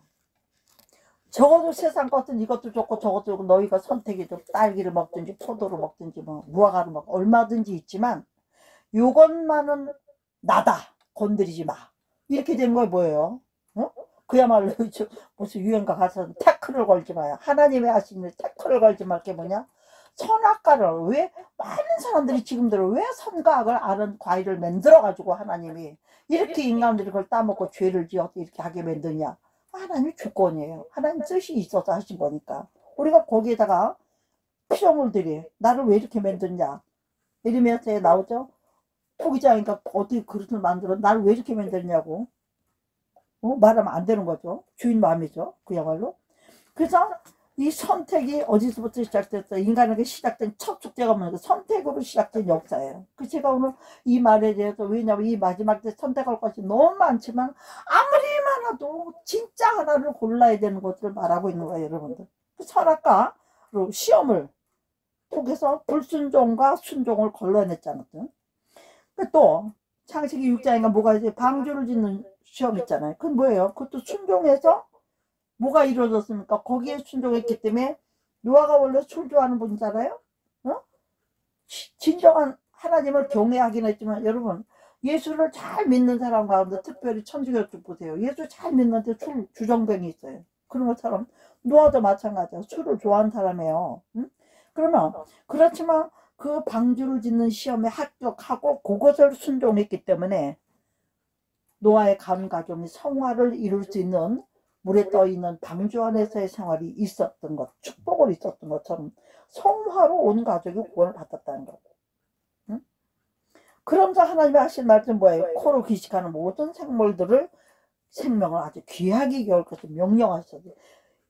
적어도 세상 것은 이것도 좋고 저것도 좋고 너희가 선택이 좀 딸기를 먹든지 포도를 먹든지 뭐 무화과를 먹 얼마든지 있지만 요것만은 나다. 건드리지 마. 이렇게 된 거 뭐예요? 어? 그야말로 무슨 유행가 가서 태클을 걸지 마요. 하나님의 하시는 태클을 걸지 말 게 뭐냐? 선악과를 왜 많은 사람들이 지금대로 왜 선과 악을 아는 과일을 만들어 가지고 하나님이 이렇게 인간들이 그걸 따먹고 죄를 지어서 이렇게 하게 만드냐? 하나님 주권이에요. 하나님 뜻이 있어서 하신 거니까. 우리가 거기에다가 피조물 들이 나를 왜 이렇게 만드냐? 이러면서 나오죠. 포기자니까 어떻게 그릇을 만들어 나를 왜 이렇게 만들냐고 말하면 안 되는 거죠. 주인 마음이죠. 그야말로. 그래서 이 선택이 어디서부터 시작됐어? 인간에게 시작된 첫 축제가 뭐냐? 선택으로 시작된 역사예요. 그 제가 오늘 이 말에 대해서 왜냐면 이 마지막 때 선택할 것이 너무 많지만 아무리 많아도 진짜 하나를 골라야 되는 것들을 말하고 있는 거예요, 여러분들. 선악과로 시험을 통해서 불순종과 순종을 걸러냈잖아요. 또 창세기 6장인가 뭐가 이제 방주를 짓는 시험 있잖아요. 그건 뭐예요? 그것도 순종해서 뭐가 이루어졌습니까? 거기에 순종했기 때문에 노아가 원래 술 좋아하는 분이잖아요. 어? 진정한 하나님을 경외하긴 했지만 여러분 예수를 잘 믿는 사람 가운데 특별히 천주교 쪽 보세요. 예수 잘 믿는데 술 주정뱅이 있어요. 그런 것처럼 노아도 마찬가지야. 술을 좋아하는 사람이에요. 응? 그러면 그렇지만 그 방주를 짓는 시험에 합격하고 그것을 순종했기 때문에 노아의 간 가정이 성화를 이룰 수 있는 물에 떠 있는 방주 안에서의 생활이 있었던 것, 축복을 있었던 것처럼 성화로 온 가족이 구원을 받았다는 거고. 응? 그러면서 하나님이 하신 말씀 뭐예요? 코로 기식하는 모든 생물들을 생명을 아주 귀하게 여길 것을 명령하셨어요.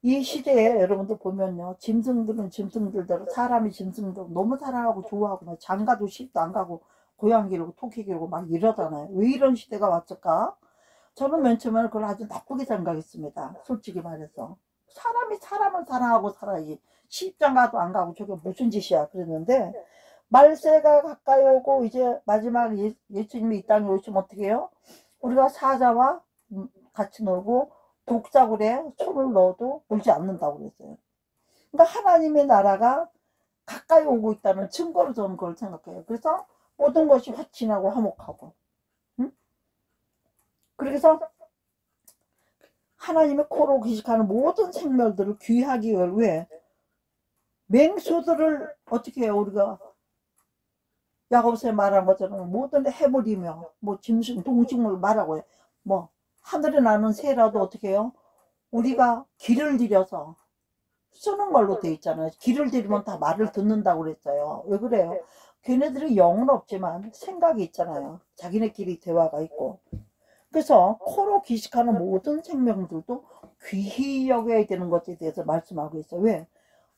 이 시대에 여러분들 보면요. 짐승들은 짐승들대로 사람이 짐승들 너무 사랑하고 좋아하고 장가도 시집도 안 가고 고양 기르고 토끼 기르고 막 이러잖아요. 왜 이런 시대가 왔을까? 저는 맨 처음에는 그걸 아주 나쁘게 생각했습니다. 솔직히 말해서. 사람이 사람을 사랑하고 살아야지. 시집장 가도 안 가고 저게 무슨 짓이야 그랬는데 말세가 가까이 오고 이제 마지막 예수님이 이 땅에 오시면 어떻게 해요? 우리가 사자와 같이 놀고 독사굴에 손을 넣어도 물지 않는다고 그랬어요. 그러니까 하나님의 나라가 가까이 오고 있다는 증거로 저는 그걸 생각해요. 그래서 모든 것이 화친하고 화목하고. 응? 그래서 하나님의 코로 기식하는 모든 생명들을 귀하기 위해 맹수들을 어떻게 해요? 우리가 야고보서에 말한 것처럼 모든 해물이며 뭐 짐승 동식물 말하고 해요. 뭐 하늘에 나는 새라도 어떻게 해요? 우리가 길을 들여서 쓰는 걸로 돼 있잖아요. 길을 들이면 다 말을 듣는다고 그랬어요. 왜 그래요? 걔네들이 영은 없지만 생각이 있잖아요. 자기네끼리 대화가 있고. 그래서 코로 기식하는 모든 생명들도 귀히 여겨야 되는 것에 대해서 말씀하고 있어요. 왜?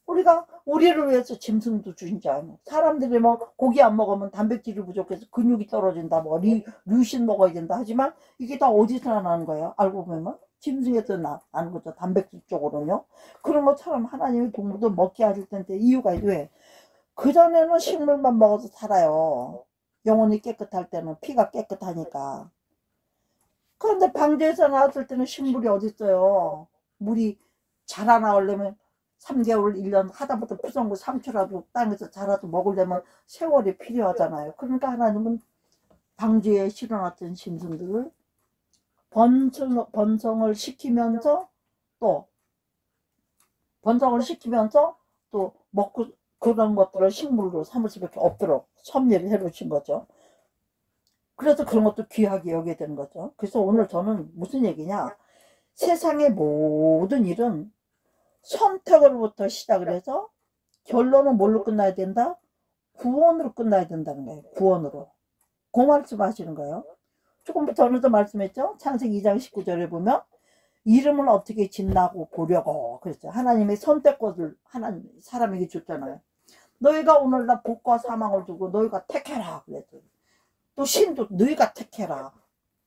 우리가 우리를 위해서 짐승도 주신 줄 알고, 사람들이 뭐 고기 안 먹으면 단백질이 부족해서 근육이 떨어진다, 뭐 류신 먹어야 된다 하지만 이게 다 어디서 나는 거예요? 알고 보면 짐승에서 나는 거죠. 단백질 쪽으로는요. 그런 것처럼 하나님이 동물도 먹게 하실 텐데 이유가 왜? 그전에는 식물만 먹어서 살아요. 영혼이 깨끗할 때는 피가 깨끗하니까. 그런데 방주에서 나왔을 때는 식물이 어디 있어요? 물이 자라나오려면 3개월, 1년 하다못해 푸성구 상추라도 땅에서 자라도 먹으려면 세월이 필요하잖아요. 그러니까 하나님은 방주에 실어놨던 짐승들을 번성을 시키면서 또 먹고 그런 것들을 식물로 삼을 수밖에 없도록 섭리를 해놓으신 거죠. 그래서 그런 것도 귀하게 여겨야 되는 거죠. 그래서 오늘 저는 무슨 얘기냐, 세상의 모든 일은 선택으로부터 시작을 해서 결론은 뭘로 끝나야 된다? 구원으로 끝나야 된다는 거예요. 구원으로. 그 말씀 하시는 거예요. 조금 전에도 말씀했죠. 창세기 2장 19절에 보면 이름을 어떻게 짓나고 보려고 그랬죠. 하나님의 선택권을 하나님 사람에게 줬잖아요. 너희가 오늘날 복과 사망을 두고 너희가 택해라 그랬죠. 또 신도 너희가 택해라.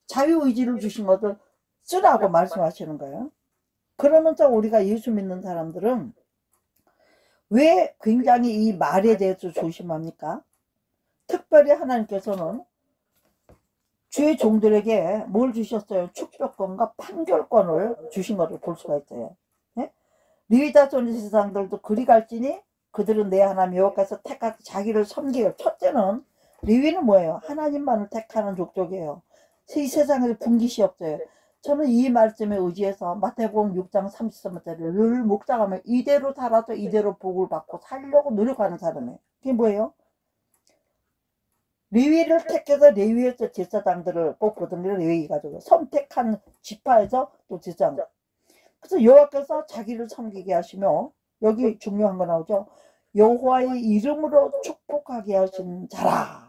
자유의지를 주신 것을 쓰라고 말씀하시는 거예요. 그러면서 우리가 예수 믿는 사람들은 왜 굉장히 이 말에 대해서 조심합니까? 특별히 하나님께서는 주의 종들에게 뭘 주셨어요? 축복권과 판결권을 주신 것을 볼 수가 있어요. 네? 레위 자손의 세상들도 그리 갈지니 그들은 내 하나님 여호와께서 택하여 자기를 섬기요. 첫째는 레위는 뭐예요? 하나님만을 택하는 족속이에요. 이 세상에 분깃이 없어요. 저는 이 말씀에 의지해서 마태복음 6장 33절을 늘 묵상하면 이대로 살아서 이대로 복을 받고 살려고 노력하는 사람이에요. 그게 뭐예요? 레위를 택해서 레위에서 제사장들을 뽑거든요. 레위 가지고 선택한 지파에서 또 제사장. 그래서 여호와께서 자기를 섬기게 하시며 여기 중요한 거 나오죠. 여호와의 이름으로 축복하게 하신 자라.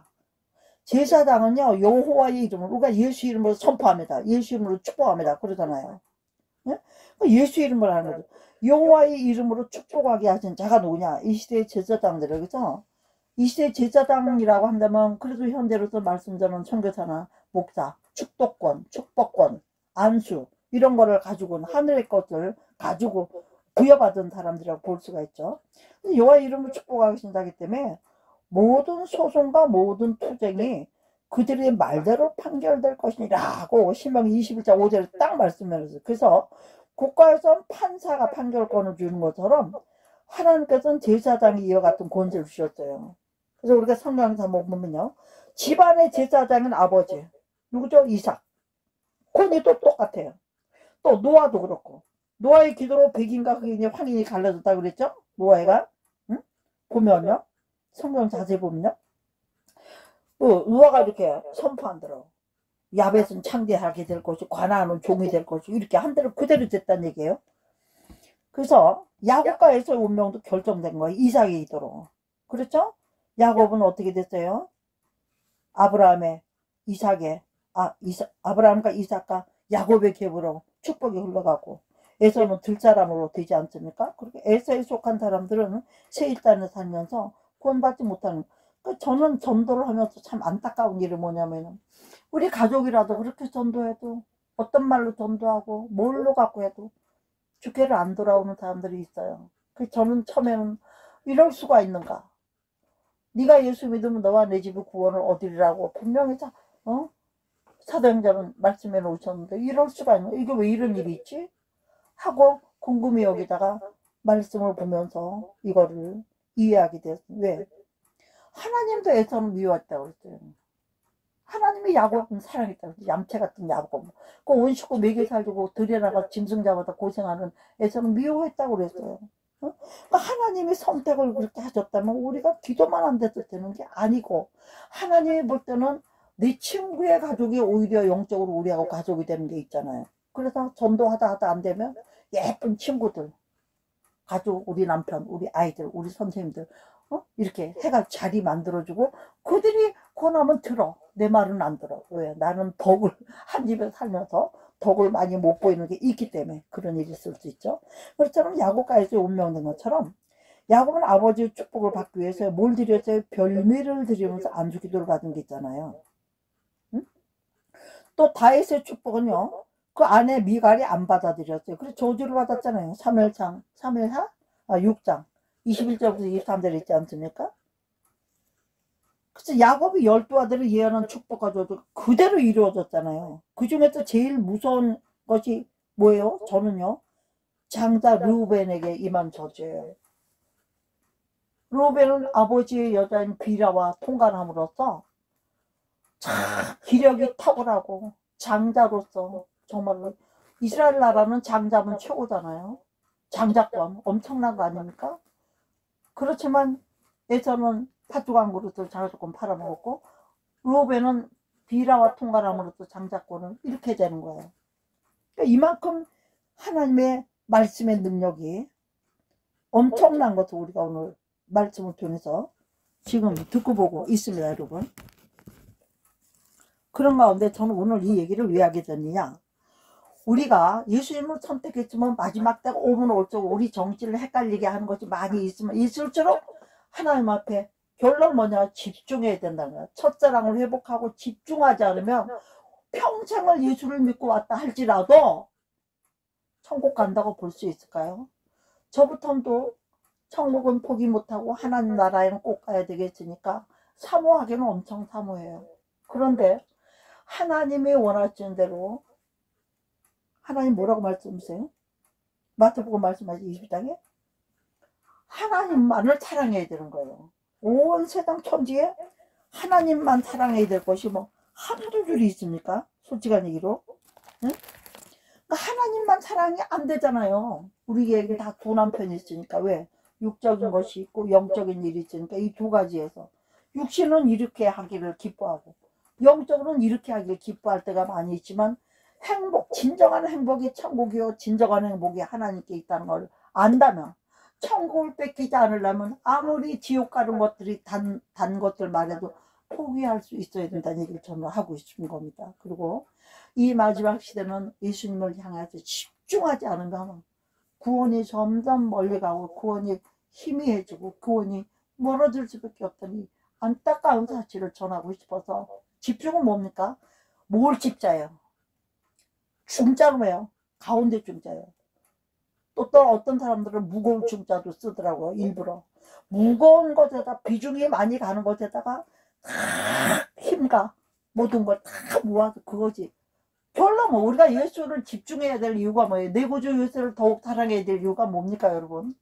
제사장은요 여호와의 이름으로, 우리가 예수 이름으로 선포합니다. 예수 이름으로 축복합니다. 그러잖아요. 예? 예수 이름으로 하는 거죠. 여호와의 이름으로 축복하게 하신 자가 누구냐? 이 시대의 제사장들. 그래서 이 시대 제사장이라고 한다면 그래도 현대로서 말씀드리는 선교사나 목사, 축복권, 안수 이런 거를 가지고는 하늘의 것을 가지고 부여받은 사람들이라고 볼 수가 있죠. 여호와의 이름을 축복하신다기 때문에 모든 소송과 모든 투쟁이 그들의 말대로 판결될 것이라고 신명기 21장 5절에 딱 말씀해놨어요. 그래서 국가에선 판사가 판결권을 주는 것처럼 하나님께서는 제사장이 이와 같은 권세를 주셨어요. 그래서 우리가 성경에서 보면요, 집안의 제사장은 아버지 누구죠? 이삭. 콘이도 똑같아요. 또 노아도 그렇고, 노아의 기도로 백인과 흑인이 황인이 갈라졌다고 그랬죠? 노아가. 응? 보면요, 성경 자세히 보면요, 노아가 이렇게 선포한대로 야벳은 창대하게 될 것이, 가나안은 종이 될 것이, 이렇게 한 대로 그대로 됐다는 얘기예요. 그래서 야곱과 에서의 운명도 결정된 거예요. 이삭의 기도로. 그렇죠? 야곱은 어떻게 됐어요? 아브라함과 이삭과 야곱의 계보로 축복이 흘러가고, 에서는 들사람으로 되지 않습니까? 그렇게 에서에 속한 사람들은 세일단에 살면서 구원받지 못하는. 저는 전도를 하면서 참 안타까운 일이 뭐냐면, 우리 가족이라도 그렇게 전도해도, 어떤 말로 전도하고 뭘로 갖고 해도 주께를 안 돌아오는 사람들이 있어요. 그래서 저는 처음에는 이럴 수가 있는가? 네가 예수 믿으면 너와 내 집의 구원을 얻으리라고 분명히 사도행전은 말씀해 놓으셨는데 이럴 수가 있는, 이게 왜 이런 일이 있지? 하고 궁금히 여기다가 말씀을 보면서 이거를 이해하게 됐어요. 왜? 하나님도 에서는 미워했다고 그랬어요. 하나님이 야곱은 사랑했다고 그랬어요. 얌체 같은 야곱. 그 온식구 먹여 살리고 들여나가 짐승 잡아다 고생하는 에서는 미워했다고 그랬어요. 그러니까 하나님이 선택을 그렇게 하셨다면 우리가 기도만 안 돼도 되는 게 아니고, 하나님이 볼 때는 내 친구의 가족이 오히려 영적으로 우리하고 가족이 되는 게 있잖아요. 그래서 전도하다 안 되면 예쁜 친구들, 가족, 우리 남편, 우리 아이들, 우리 선생님들, 이렇게 해가 자리 만들어주고, 그들이 권하면 들어. 내 말은 안 들어. 왜? 나는 덕을, 한 집에 살면서 덕을 많이 못 보이는 게 있기 때문에 그런 일이 있을 수 있죠. 그렇처럼 야곱까지 운명된 것처럼, 야곱은 아버지의 축복을 받기 위해서 뭘 드렸어요? 별미를 드리면서 안주 기도를 받은 게 있잖아요. 응? 또 다윗의 축복은요, 그 아내 미갈이 안 받아들였어요. 그래서 저주를 받았잖아요. 3일하? 6장 21절부터 23절 있지 않습니까? 그래서 야곱이 12아들을 예언한 축복과 저주 그대로 이루어졌잖아요. 그 중에서 제일 무서운 것이 뭐예요? 저는요, 장자 르우벤에게 임한 저주예요. 르우벤은 아버지의 여자인 비라와 통관함으로써 참 기력이 탁월하고 장자로서 정말로, 이스라엘 나라는 장자면 최고잖아요. 장자권 엄청난 거 아닙니까? 그렇지만 에서는 팥죽한 그릇을 장자권 팔아먹었고, 르우벤은 비라와 통관함으로써 장자권을 이렇게 되는 거예요. 그러니까 이만큼 하나님의 말씀의 능력이 엄청난 것을 우리가 오늘 말씀을 통해서 지금 듣고 보고 있습니다, 여러분. 그런 가운데 저는 오늘 이 얘기를 왜 하게 됐느냐, 우리가 예수님을 선택했지만 마지막 때가 오면 올수록 우리 정신을 헷갈리게 하는 것이 많이 있으면 있을수록 하나님 앞에 결론 뭐냐, 집중해야 된다는 거야. 첫사랑을 회복하고 집중하지 않으면 평생을 예수를 믿고 왔다 할지라도 천국 간다고 볼 수 있을까요? 저부터도 천국은 포기 못하고 하나님 나라에는 꼭 가야 되겠으니까 사모하기는 엄청 사모해요. 그런데 하나님이 원하시는 대로, 하나님 뭐라고 말씀하세요? 마태복음 말씀하시 20장에 하나님만을 사랑해야 되는 거예요. 온 세상 천지에 하나님만 사랑해야 될 것이 뭐 한두 줄이 있습니까? 솔직한 얘기로. 응? 그러니까 하나님만 사랑이 안 되잖아요. 우리에게 다 두 남편이 있으니까. 왜? 육적인 것이 있고 영적인 일이 있으니까 이 두 가지에서 육신은 이렇게 하기를 기뻐하고 영적으로는 이렇게 하기를 기뻐할 때가 많이 있지만, 행복, 진정한 행복이 천국이요 진정한 행복이 하나님께 있다는 걸 안다면, 천국을 뺏기지 않으려면 아무리 지옥 가는 것들이 단 것들 말해도 포기할 수 있어야 된다는 얘기를 저는 하고 싶은 겁니다. 그리고 이 마지막 시대는 예수님을 향해서 집중하지 않으면 구원이 점점 멀리 가고 구원이 희미해지고 구원이 멀어질 수밖에 없다니 안타까운 사실을 전하고 싶어서, 집중은 뭡니까? 뭘 집자예요? 중자로 해요. 가운데 중자예요. 또 어떤 사람들은 무거운 중자도 쓰더라고요. 일부러 무거운 것에다 비중이 많이 가는 것에다가 다 힘과 모든 걸 다 모아서 그거지. 결론 뭐 우리가 예수를 집중해야 될 이유가 뭐예요? 내 구주 예수를 더욱 사랑해야 될 이유가 뭡니까, 여러분?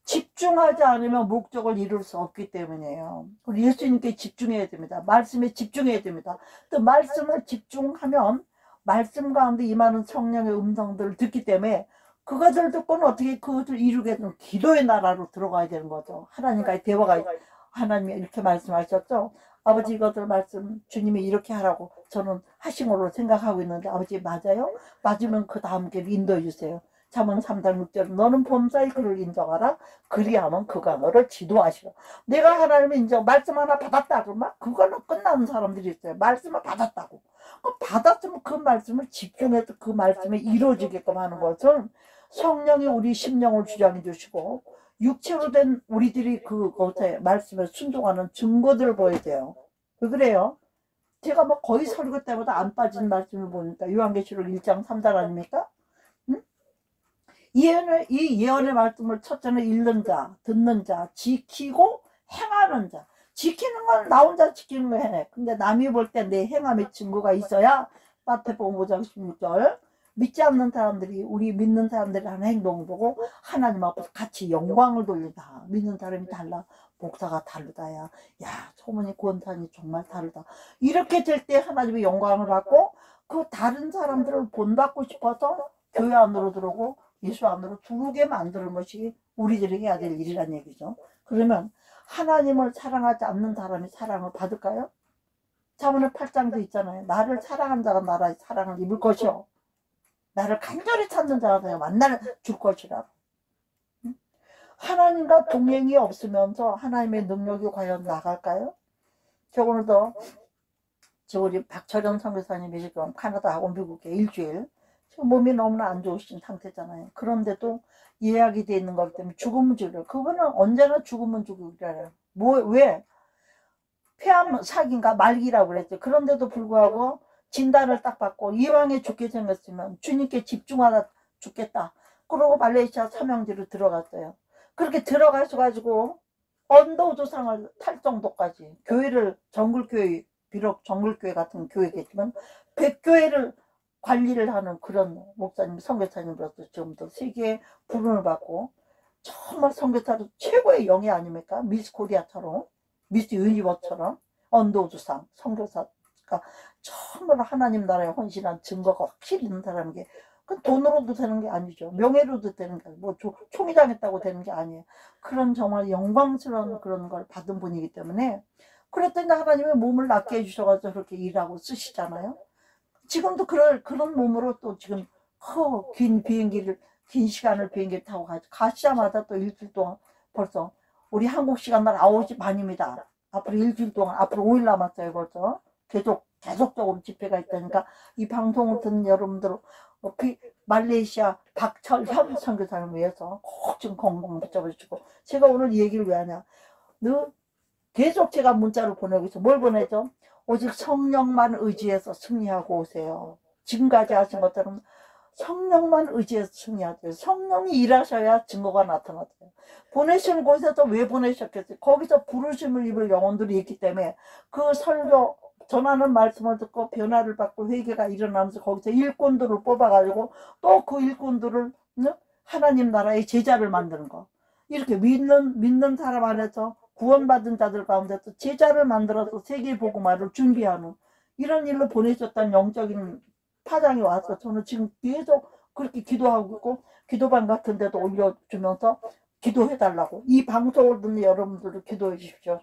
집중하지 않으면 목적을 이룰 수 없기 때문이에요. 우리 예수님께 집중해야 됩니다. 말씀에 집중해야 됩니다. 또 말씀을 집중하면 말씀 가운데 임하는 성령의 음성들을 듣기 때문에 그것을 듣고는 어떻게 그것을 이루게 되는 기도의 나라로 들어가야 되는 거죠. 하나님과의 대화가, 하나님이 이렇게 말씀하셨죠. 아버지 이것들 말씀 주님이 이렇게 하라고 저는 하신 걸로 생각하고 있는데, 아버지 맞아요? 맞으면 그 다음 길을 인도해 주세요. 잠언 3장 6절 너는 범사의 그를 인정하라. 그리하면 그가 너를 지도하시라. 내가 하나님의 인정 말씀 하나 받았다 그러면 그걸로 끝나는 사람들이 있어요. 말씀을 받았다고. 받았으면 그 말씀을 집중해서 그 말씀에 이루어지게끔 하는 것은 성령이 우리 심령을 주장해 주시고 육체로 된 우리들이 그것에 말씀에 순종하는 증거들을 보여야 돼요. 왜 그래요? 제가 뭐 거의 설교 때보다 안 빠진 말씀을 보니까 요한계시록 1장 3절 아닙니까? 응? 이 예언의 말씀을 첫째는 읽는 자, 듣는 자, 지키고 행하는 자. 지키는 건 나 혼자 지키는 거 해. 근데 남이 볼 때 내 행함의 증거가 있어야, 마태복음 5장 16절 믿지 않는 사람들이, 우리 믿는 사람들이 하는 행동을 보고 하나님 앞에서 같이 영광을 돌린다. 믿는 사람이 달라. 목사가 다르다야. 야, 소문이 권탄이 정말 다르다. 이렇게 될 때 하나님의 영광을 받고 그 다른 사람들을 본받고 싶어서 교회 안으로 들어오고 예수 안으로 들어오게 만드는 것이 우리들에게 해야 될 일이란 얘기죠. 그러면 하나님을 사랑하지 않는 사람이 사랑을 받을까요? 자문의 8장도 있잖아요. 나를 사랑한 자가 나라의 사랑을 입을 것이요, 나를 간절히 찾는 자가 내가 만나를 줄 것이라. 하나님과 동행이 없으면서 하나님의 능력이 과연 나갈까요? 저 오늘도 우리 박철현 선교사님이 지금 카나다하고 미국에 일주일, 지금 몸이 너무나 안 좋으신 상태잖아요. 그런데도 예약이 돼 있는 거기 때문에 죽으면 죽어요. 그분은 언제나 죽으면 죽으리라. 왜? 폐암 사기인가 말기라고 그랬죠. 그런데도 불구하고 진단을 딱 받고 이왕에 죽게 생겼으면 주님께 집중하다 죽겠다. 그러고 말레이시아 삼형제로 들어갔어요. 그렇게 들어가셔가지고 언더우드상을 탈 정도까지 교회를, 정글교회, 비록 정글교회 같은 교회겠지만 100교회를 관리를 하는 그런 목사님, 선교사님으로서 지금도 세계의 부름을 받고 정말 선교사로 최고의 영예 아닙니까? 미스 코리아처럼, 미스 유니버처럼 언더우드상 선교사가 정말 하나님 나라에 헌신한 증거가 확실히 있는 사람에게, 그 돈으로도 되는 게 아니죠. 명예로도 되는 게 아니고, 뭐 총회장했다고 되는 게 아니에요. 그런 정말 영광스러운 그런 걸 받은 분이기 때문에, 그랬더니 하나님의 몸을 낫게 해주셔가지고 그렇게 일하고 쓰시잖아요. 지금도 그런 몸으로 또 지금 긴 비행기를, 긴 시간을 비행기를 타고 가시자마자 또 일주일 동안, 벌써 우리 한국 시간날 9시 반입니다. 앞으로 일주일 동안, 앞으로 5일 남았어요. 벌써 계속적으로 집회가 있다니까, 이 방송을 듣는 여러분들, 말레이시아 박철현 선교사를 위해서 꼭 좀 건강 붙여주시고, 제가 오늘 이 얘기를 왜 하냐, 계속 제가 문자를 보내고 있어요. 뭘 보내죠? 오직 성령만 의지해서 승리하고 오세요. 지금까지 하신 것처럼 성령만 의지해서 승리하세요. 성령이 일하셔야 증거가 나타나요. 보내시는 곳에서 왜 보내셨겠어요? 거기서 부르심을 입을 영혼들이 있기 때문에 그 설교, 전하는 말씀을 듣고 변화를 받고 회개가 일어나면서 거기서 일꾼들을 뽑아가지고 또 그 일꾼들을 하나님 나라의 제자를 만드는 거. 이렇게 믿는 사람 안에서 구원받은 자들 가운데서 제자를 만들어서 세계 복음화를 준비하는 이런 일로 보내셨다는 영적인 파장이 와서 저는 지금 계속 그렇게 기도하고 있고, 기도방 같은 데도 올려주면서 기도해달라고, 이 방송을 듣는 여러분들도 기도해 주십시오.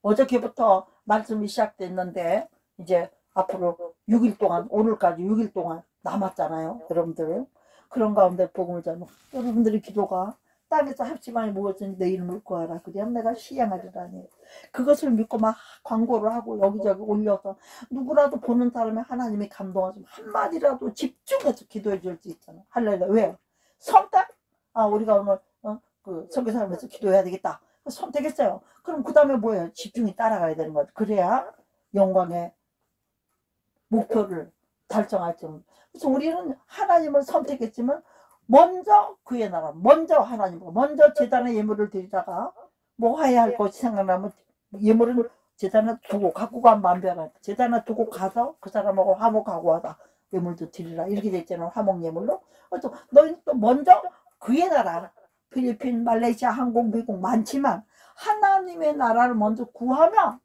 어저께부터 말씀이 시작됐는데 이제 앞으로 6일 동안, 오늘까지 6일 동안 남았잖아요. 여러분들 그런 가운데 복음을 전하고, 여러분들의 기도가 땅에서 합심하여 모였으니 내 이름을 구하라. 그래야 내가 시행하리라니. 그것을 믿고 막 광고를 하고 여기저기 올려서 누구라도 보는 사람이 하나님이 감동하시면 한마디라도 집중해서 기도해 줄 수 있잖아. 할렐루야. 왜? 선택? 우리가 오늘 그 선교사님에서 기도해야 되겠다. 선택했어요. 그럼 그 다음에 뭐예요? 집중이 따라가야 되는 거죠. 그래야 영광의 목표를 달성할 수 있는. 그래서 우리는 하나님을 선택했지만 먼저 그의 나라, 먼저 하나님과, 먼저 제단의 예물을 드리다가 뭐 해야 할 것이 생각나면 예물은 제단에 두고 갖고 가면 만별하니까 제단에 두고 가서 그 사람하고 화목하고 와서 예물도 드리라. 이렇게 돼 있잖아요. 화목 예물로. 또 너희는 또 먼저 그의 나라, 필리핀, 말레이시아, 한국, 미국 많지만 하나님의 나라를 먼저 구하면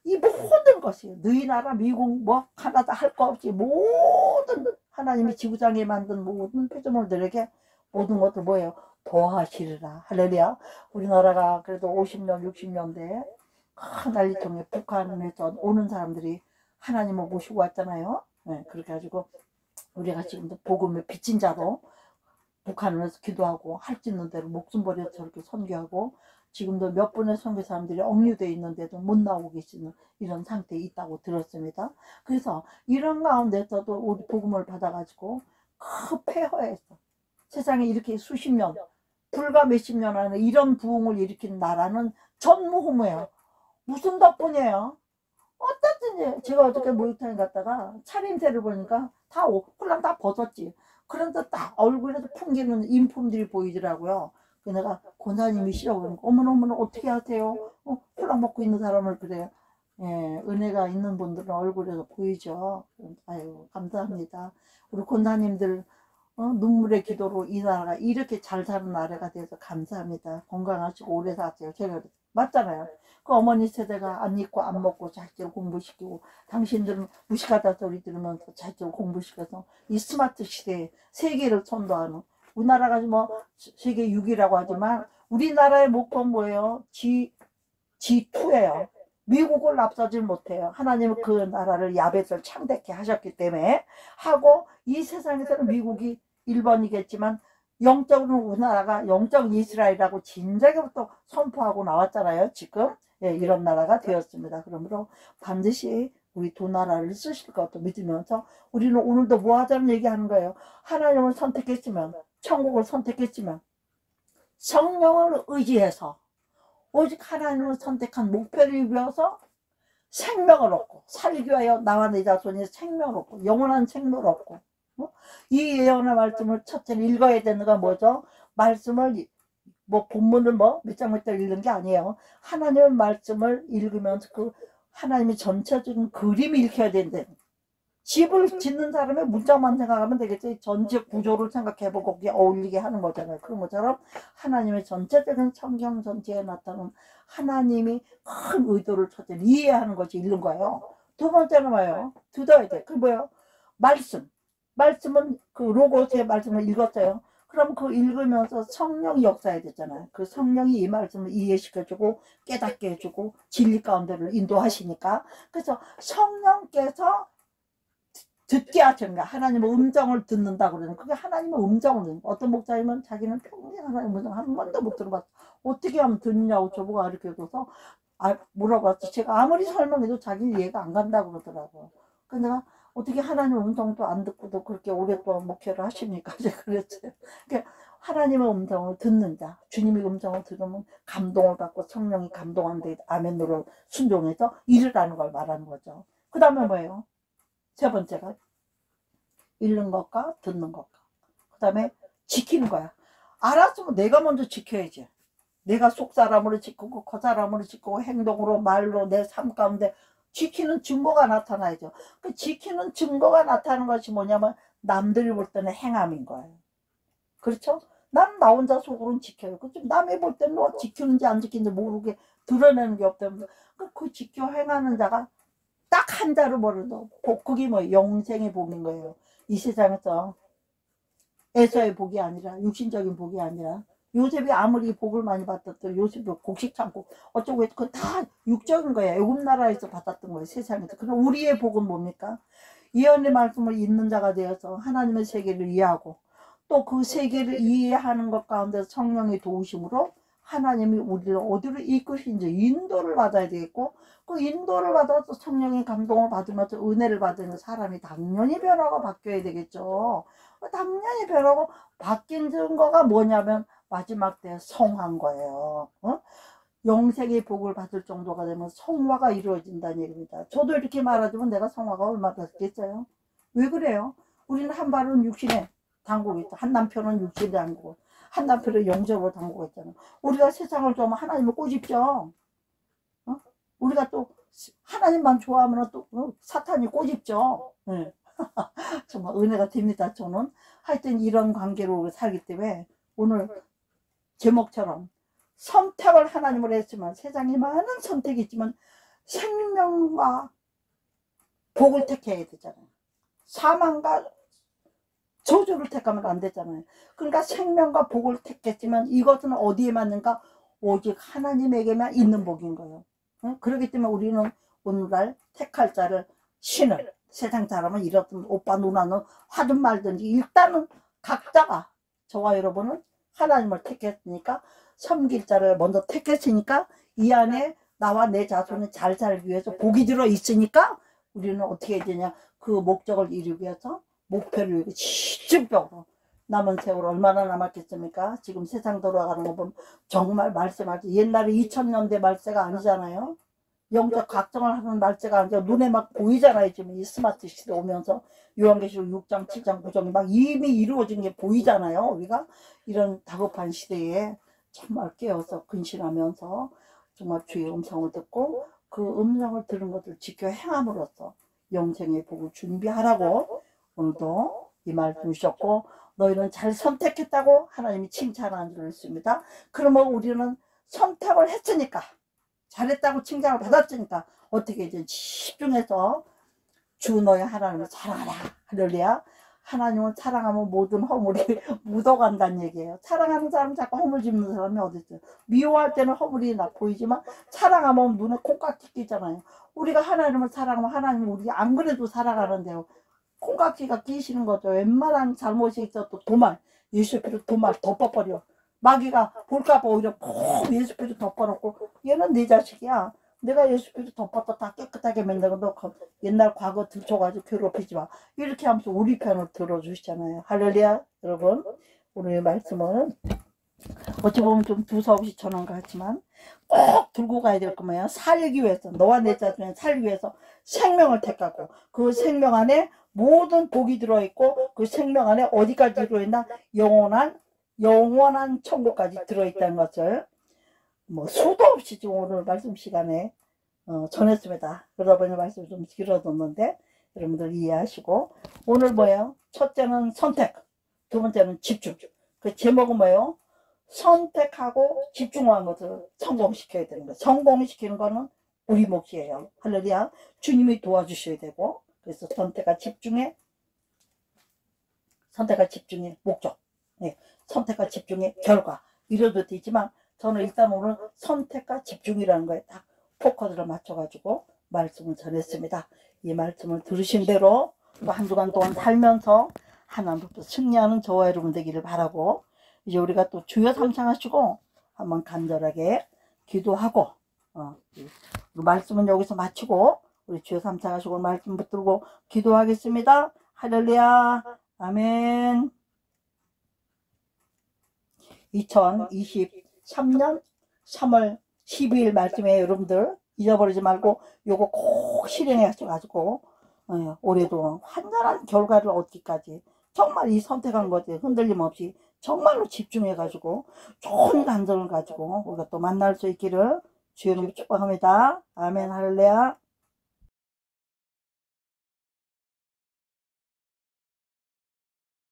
이 모든 것이, 너희 나라, 미국, 뭐 카나다 할 거 없이 모든 하나님이 지구상에 만든 모든 피조물들에게 모든 것들 뭐예요? 도와하시리라. 할렐루야. 우리나라가 그래도 50년, 60년대에 큰 난리통에 북한에서 오는 사람들이 하나님을 모시고 왔잖아요. 네, 그렇게 가지고 우리가 지금도 복음의 빚진 자로 북한에서 기도하고 할 수 있는 대로 목숨 버려서 저렇게 선교하고, 지금도 몇 분의 선교사람들이 억류되어 있는데도 못 나오고 계시는 이런 상태에 있다고 들었습니다. 그래서 이런 가운데서도 우리 복음을 받아가지고 폐허해서 세상에 이렇게 수십 년, 불과 몇십 년 안에 이런 부흥을 일으킨 나라는 전무후무예요. 무슨 덕분이에요? 어떻든지. 제가 어저께 목욕탕에 갔다가 차림새를 보니까 다 홀랑 다 벗었지. 그런데 딱 얼굴에서 풍기는 인품들이 보이더라고요. 내가 권사님이시라고 그러니까 어머나 어떻게 하세요? 홀랑 먹고 있는 사람을 그래요. 예, 은혜가 있는 분들은 얼굴에서 보이죠. 아유, 감사합니다. 우리 권사님들 눈물의 기도로 이 나라가 이렇게 잘 사는 나라가 돼서 감사합니다. 건강하시고 오래 사세요. 제가 맞잖아요. 그 어머니 세대가 안 입고 안 먹고 잘들 공부시키고, 당신들은 무식하다 소리 들으면서 잘들 공부시켜서 이 스마트 시대에 세계를 선도하는 우리나라가 뭐 세계 6위라고 하지만 우리나라의 목표는 뭐예요? G2예요. 미국을 앞서지 못해요. 하나님은 그 나라를 야벳을 창대케 하셨기 때문에 하고, 이 세상에서는 미국이 1번이겠지만 영적으로 우리나라가 영적 이스라엘이라고 진작에부터 선포하고 나왔잖아요. 지금 이런 나라가 되었습니다. 그러므로 반드시 우리 두 나라를 쓰실 것도 믿으면서 우리는 오늘도 뭐 하자는 얘기하는 거예요. 하나님을 선택했지만, 천국을 선택했지만 성령을 의지해서 오직 하나님을 선택한 목표를 위해서 생명을 얻고, 살기 위하여 나와 내 자손이 생명을 얻고 영원한 생명을 얻고, 이 예언의 말씀을 첫째 읽어야 되는 건 뭐죠? 말씀을 뭐 본문을 뭐 몇 장 몇 장 읽는 게 아니에요. 하나님의 말씀을 읽으면서 그 하나님의 전체적인 그림을 읽혀야 되는데, 집을 짓는 사람의 문장만 생각하면 되겠지. 전체 구조를 생각해보고 거기에 어울리게 하는 거잖아요. 그런 것처럼 하나님의 전체적인 성경 전체에 나타나는 하나님이 큰 의도를 첫째 이해하는 것이 읽는 거예요. 두 번째는 뭐예요? 듣어야 돼. 그 뭐예요? 말씀은 그 로고스의 말씀을 읽었어요. 그럼 그 읽으면서 성령이 역사해야 되잖아요. 그 성령이 이 말씀을 이해시켜주고 깨닫게 해주고 진리 가운데를 인도하시니까. 그래서 성령께서 듣게 하시는 거야. 하나님의 음성을 듣는다 그러는. 그게 하나님의 음성을 듣는. 어떤 목사님은 자기는 평생 하나님의 음성 한 번도 못 들어봤어. 어떻게 하면 듣느냐고 저보고 가르쳐줘서 물어봤어. 제가 아무리 설명해도 자기는 이해가 안 간다고 그러더라고요. 그래서 내가 어떻게 하나님의 음성도 안 듣고도 그렇게 오랫동안 목회를 하십니까? 제가 그랬어요. 그러니까 하나님의 음성을 듣는 자, 주님의 음성을 들으면 감동을 받고 성령이 감동한 데 아멘으로 순종해서 일을 걸 말하는 거죠. 그 다음에 뭐예요? 세 번째가 읽는 것과 듣는 것과 그 다음에 지키는 거야. 알았으면 내가 먼저 지켜야지. 내가 속 사람으로 지키고 그 사람으로 지키고 행동으로 말로 내 삶 가운데 지키는 증거가 나타나야죠. 그 지키는 증거가 나타나는 것이 뭐냐면 남들이 볼 때는 행함인 거예요. 그렇죠? 나는 나 혼자 속으로는 지켜요. 남이 볼 때는 뭐 지키는지 안 지키는지 모르게 드러내는 게 없다면 그 지켜 행하는 자가 딱 한 자로 벌어도 그게 뭐 영생의 복인 거예요. 이 세상에서 에서의 복이 아니라 육신적인 복이 아니라 요셉이 아무리 복을 많이 받았던 요셉이 곡식 참고 어쩌고 해도 그다 육적인 거야. 애굽 나라에서 받았던 거예요. 세상에서. 그럼 우리의 복은 뭡니까? 예언의 말씀을 읽는 자가 되어서 하나님의 세계를 이해하고 또 그 세계를 이해하는 것 가운데 성령의 도우심으로 하나님이 우리를 어디로 이끄시는지 인도를 받아야 되겠고, 그 인도를 받아서 성령의 감동을 받으면서 은혜를 받는 사람이 당연히 변화가 바뀌어야 되겠죠. 당연히 변하고 바뀐 증거가 뭐냐면 마지막 때에 성화한 거예요. 영생의 복을 받을 정도가 되면 성화가 이루어진다는 얘기입니다. 저도 이렇게 말하자면 내가 성화가 얼마나 됐겠어요? 왜 그래요? 우리는 한 발은 육신에 담그고 있어. 한 남편은 육신에 담그고 한 남편은 영적으로 담그고 있잖아. 우리가 세상을 좋아하면 하나님을 꼬집죠. 우리가 또 하나님만 좋아하면 또 사탄이 꼬집죠. 네. 정말 은혜가 됩니다. 저는 하여튼 이런 관계로 살기 때문에 오늘 제목처럼 선택을 하나님으로 했지만 세상에 많은 선택이 있지만 생명과 복을 택해야 되잖아요. 사망과 저주를 택하면 안 되잖아요. 그러니까 생명과 복을 택했지만 이것은 어디에 맞는가? 오직 하나님에게만 있는 복인 거예요. 그렇기 때문에 우리는 오늘날 택할 자를 신을, 세상 사람은 이렇든 오빠 누나는 하든 말든지 일단은 각자가, 저와 여러분은 하나님을 택했으니까 섬길 자를 먼저 택했으니까 이 안에 나와 내 자손이 잘 살기 위해서 복이 들어 있으니까 우리는 어떻게 해야 되냐? 그 목적을 이루기 위해서 목표를 위해 집중적으로 남은 세월 얼마나 남았겠습니까? 지금 세상 돌아가는 거 보면 정말 말세말세, 옛날에 2000년대 말세가 아니잖아요. 영적 각성을 하는 말세가 아니라 눈에 막 보이잖아요. 지금 이 스마트 시대 오면서 요한계시록 6장 7장 9장이 막 이미 이루어진 게 보이잖아요. 우리가 이런 다급한 시대에 정말 깨어서 근신하면서 정말 주의 음성을 듣고 그 음성을 들은 것을 지켜 행함으로써 영생의 복을 준비하라고 오늘도 이 말씀 주셨고, 너희는 잘 선택했다고 하나님이 칭찬하는 줄 있습니다. 그러면 우리는 선택을 했으니까, 잘했다고 칭찬을 받았으니까 어떻게 이제 집중해서 주 너의 하나님을 사랑하라. 할렐루야. 하나님은 사랑하면 모든 허물이 묻어간다는 얘기예요. 사랑하는 사람 자꾸 허물 짚는 사람이 어디 있어요? 미워할 때는 허물이 나 보이지만 사랑하면 눈에 콩깍지 끼잖아요. 우리가 하나님을 사랑하면 하나님은 우리 안 그래도 살아가는데요. 콩깍지가 끼시는 거죠. 웬만한 잘못이 있어도 도말, 예수 피로 도말 덮어버려. 마귀가 볼까봐 오히려 푹 예수 피로 덮어놓고 얘는 내 자식이야. 내가 예수 피로 덮었다 다 깨끗하게 만들고 너 옛날 과거 들춰가지고 괴롭히지 마. 이렇게 하면서 우리 편을 들어주시잖아요. 할렐루야. 여러분, 오늘 말씀은 어찌 보면 좀 두서없이 전한 것 같지만 꼭 들고 가야 될 거면 살기 위해서, 너와 내 자신을 살기 위해서 생명을 택하고 그 생명 안에 모든 복이 들어있고 그 생명 안에 어디까지 들어있나? 영원한 천국까지 들어있다는 것을 뭐 수도 없이 지금 오늘 말씀 시간에 전했습니다. 여러분의 말씀이 좀 길어졌는데 여러분들 이해하시고, 오늘 뭐예요? 첫째는 선택, 두 번째는 집중. 그 제목은 뭐예요? 선택하고 집중하는 것을 성공시켜야 되는 거예요. 성공시키는 거는 우리 몫이에요. 할렐루야. 주님이 도와주셔야 되고, 그래서 선택과 집중의 목적, 네. 선택과 집중의 결과, 이래도 되지만 저는 일단 오늘 선택과 집중이라는 거에 딱 포커스를 맞춰가지고 말씀을 전했습니다. 이 말씀을 들으신 대로 또 한 주간 동안 살면서 하나님부터 승리하는 저와 여러분 되기를 바라고, 이제 우리가 또 주여 삼창하시고 한번 간절하게 기도하고 말씀은 여기서 마치고 우리 주여 삼창하시고 말씀 붙들고 기도하겠습니다. 할렐루야. 아멘. 2023년 3월 12일 말씀에 여러분들 잊어버리지 말고 요거 꼭 실행해 가지고 올해도 환전한 결과를 얻기까지 정말 이 선택한 것에 흔들림 없이 정말로 집중해 가지고 좋은 간절을 가지고 우리가 또 만날 수 있기를 주의 이름으로 축복합니다. 아멘. 할렐루야.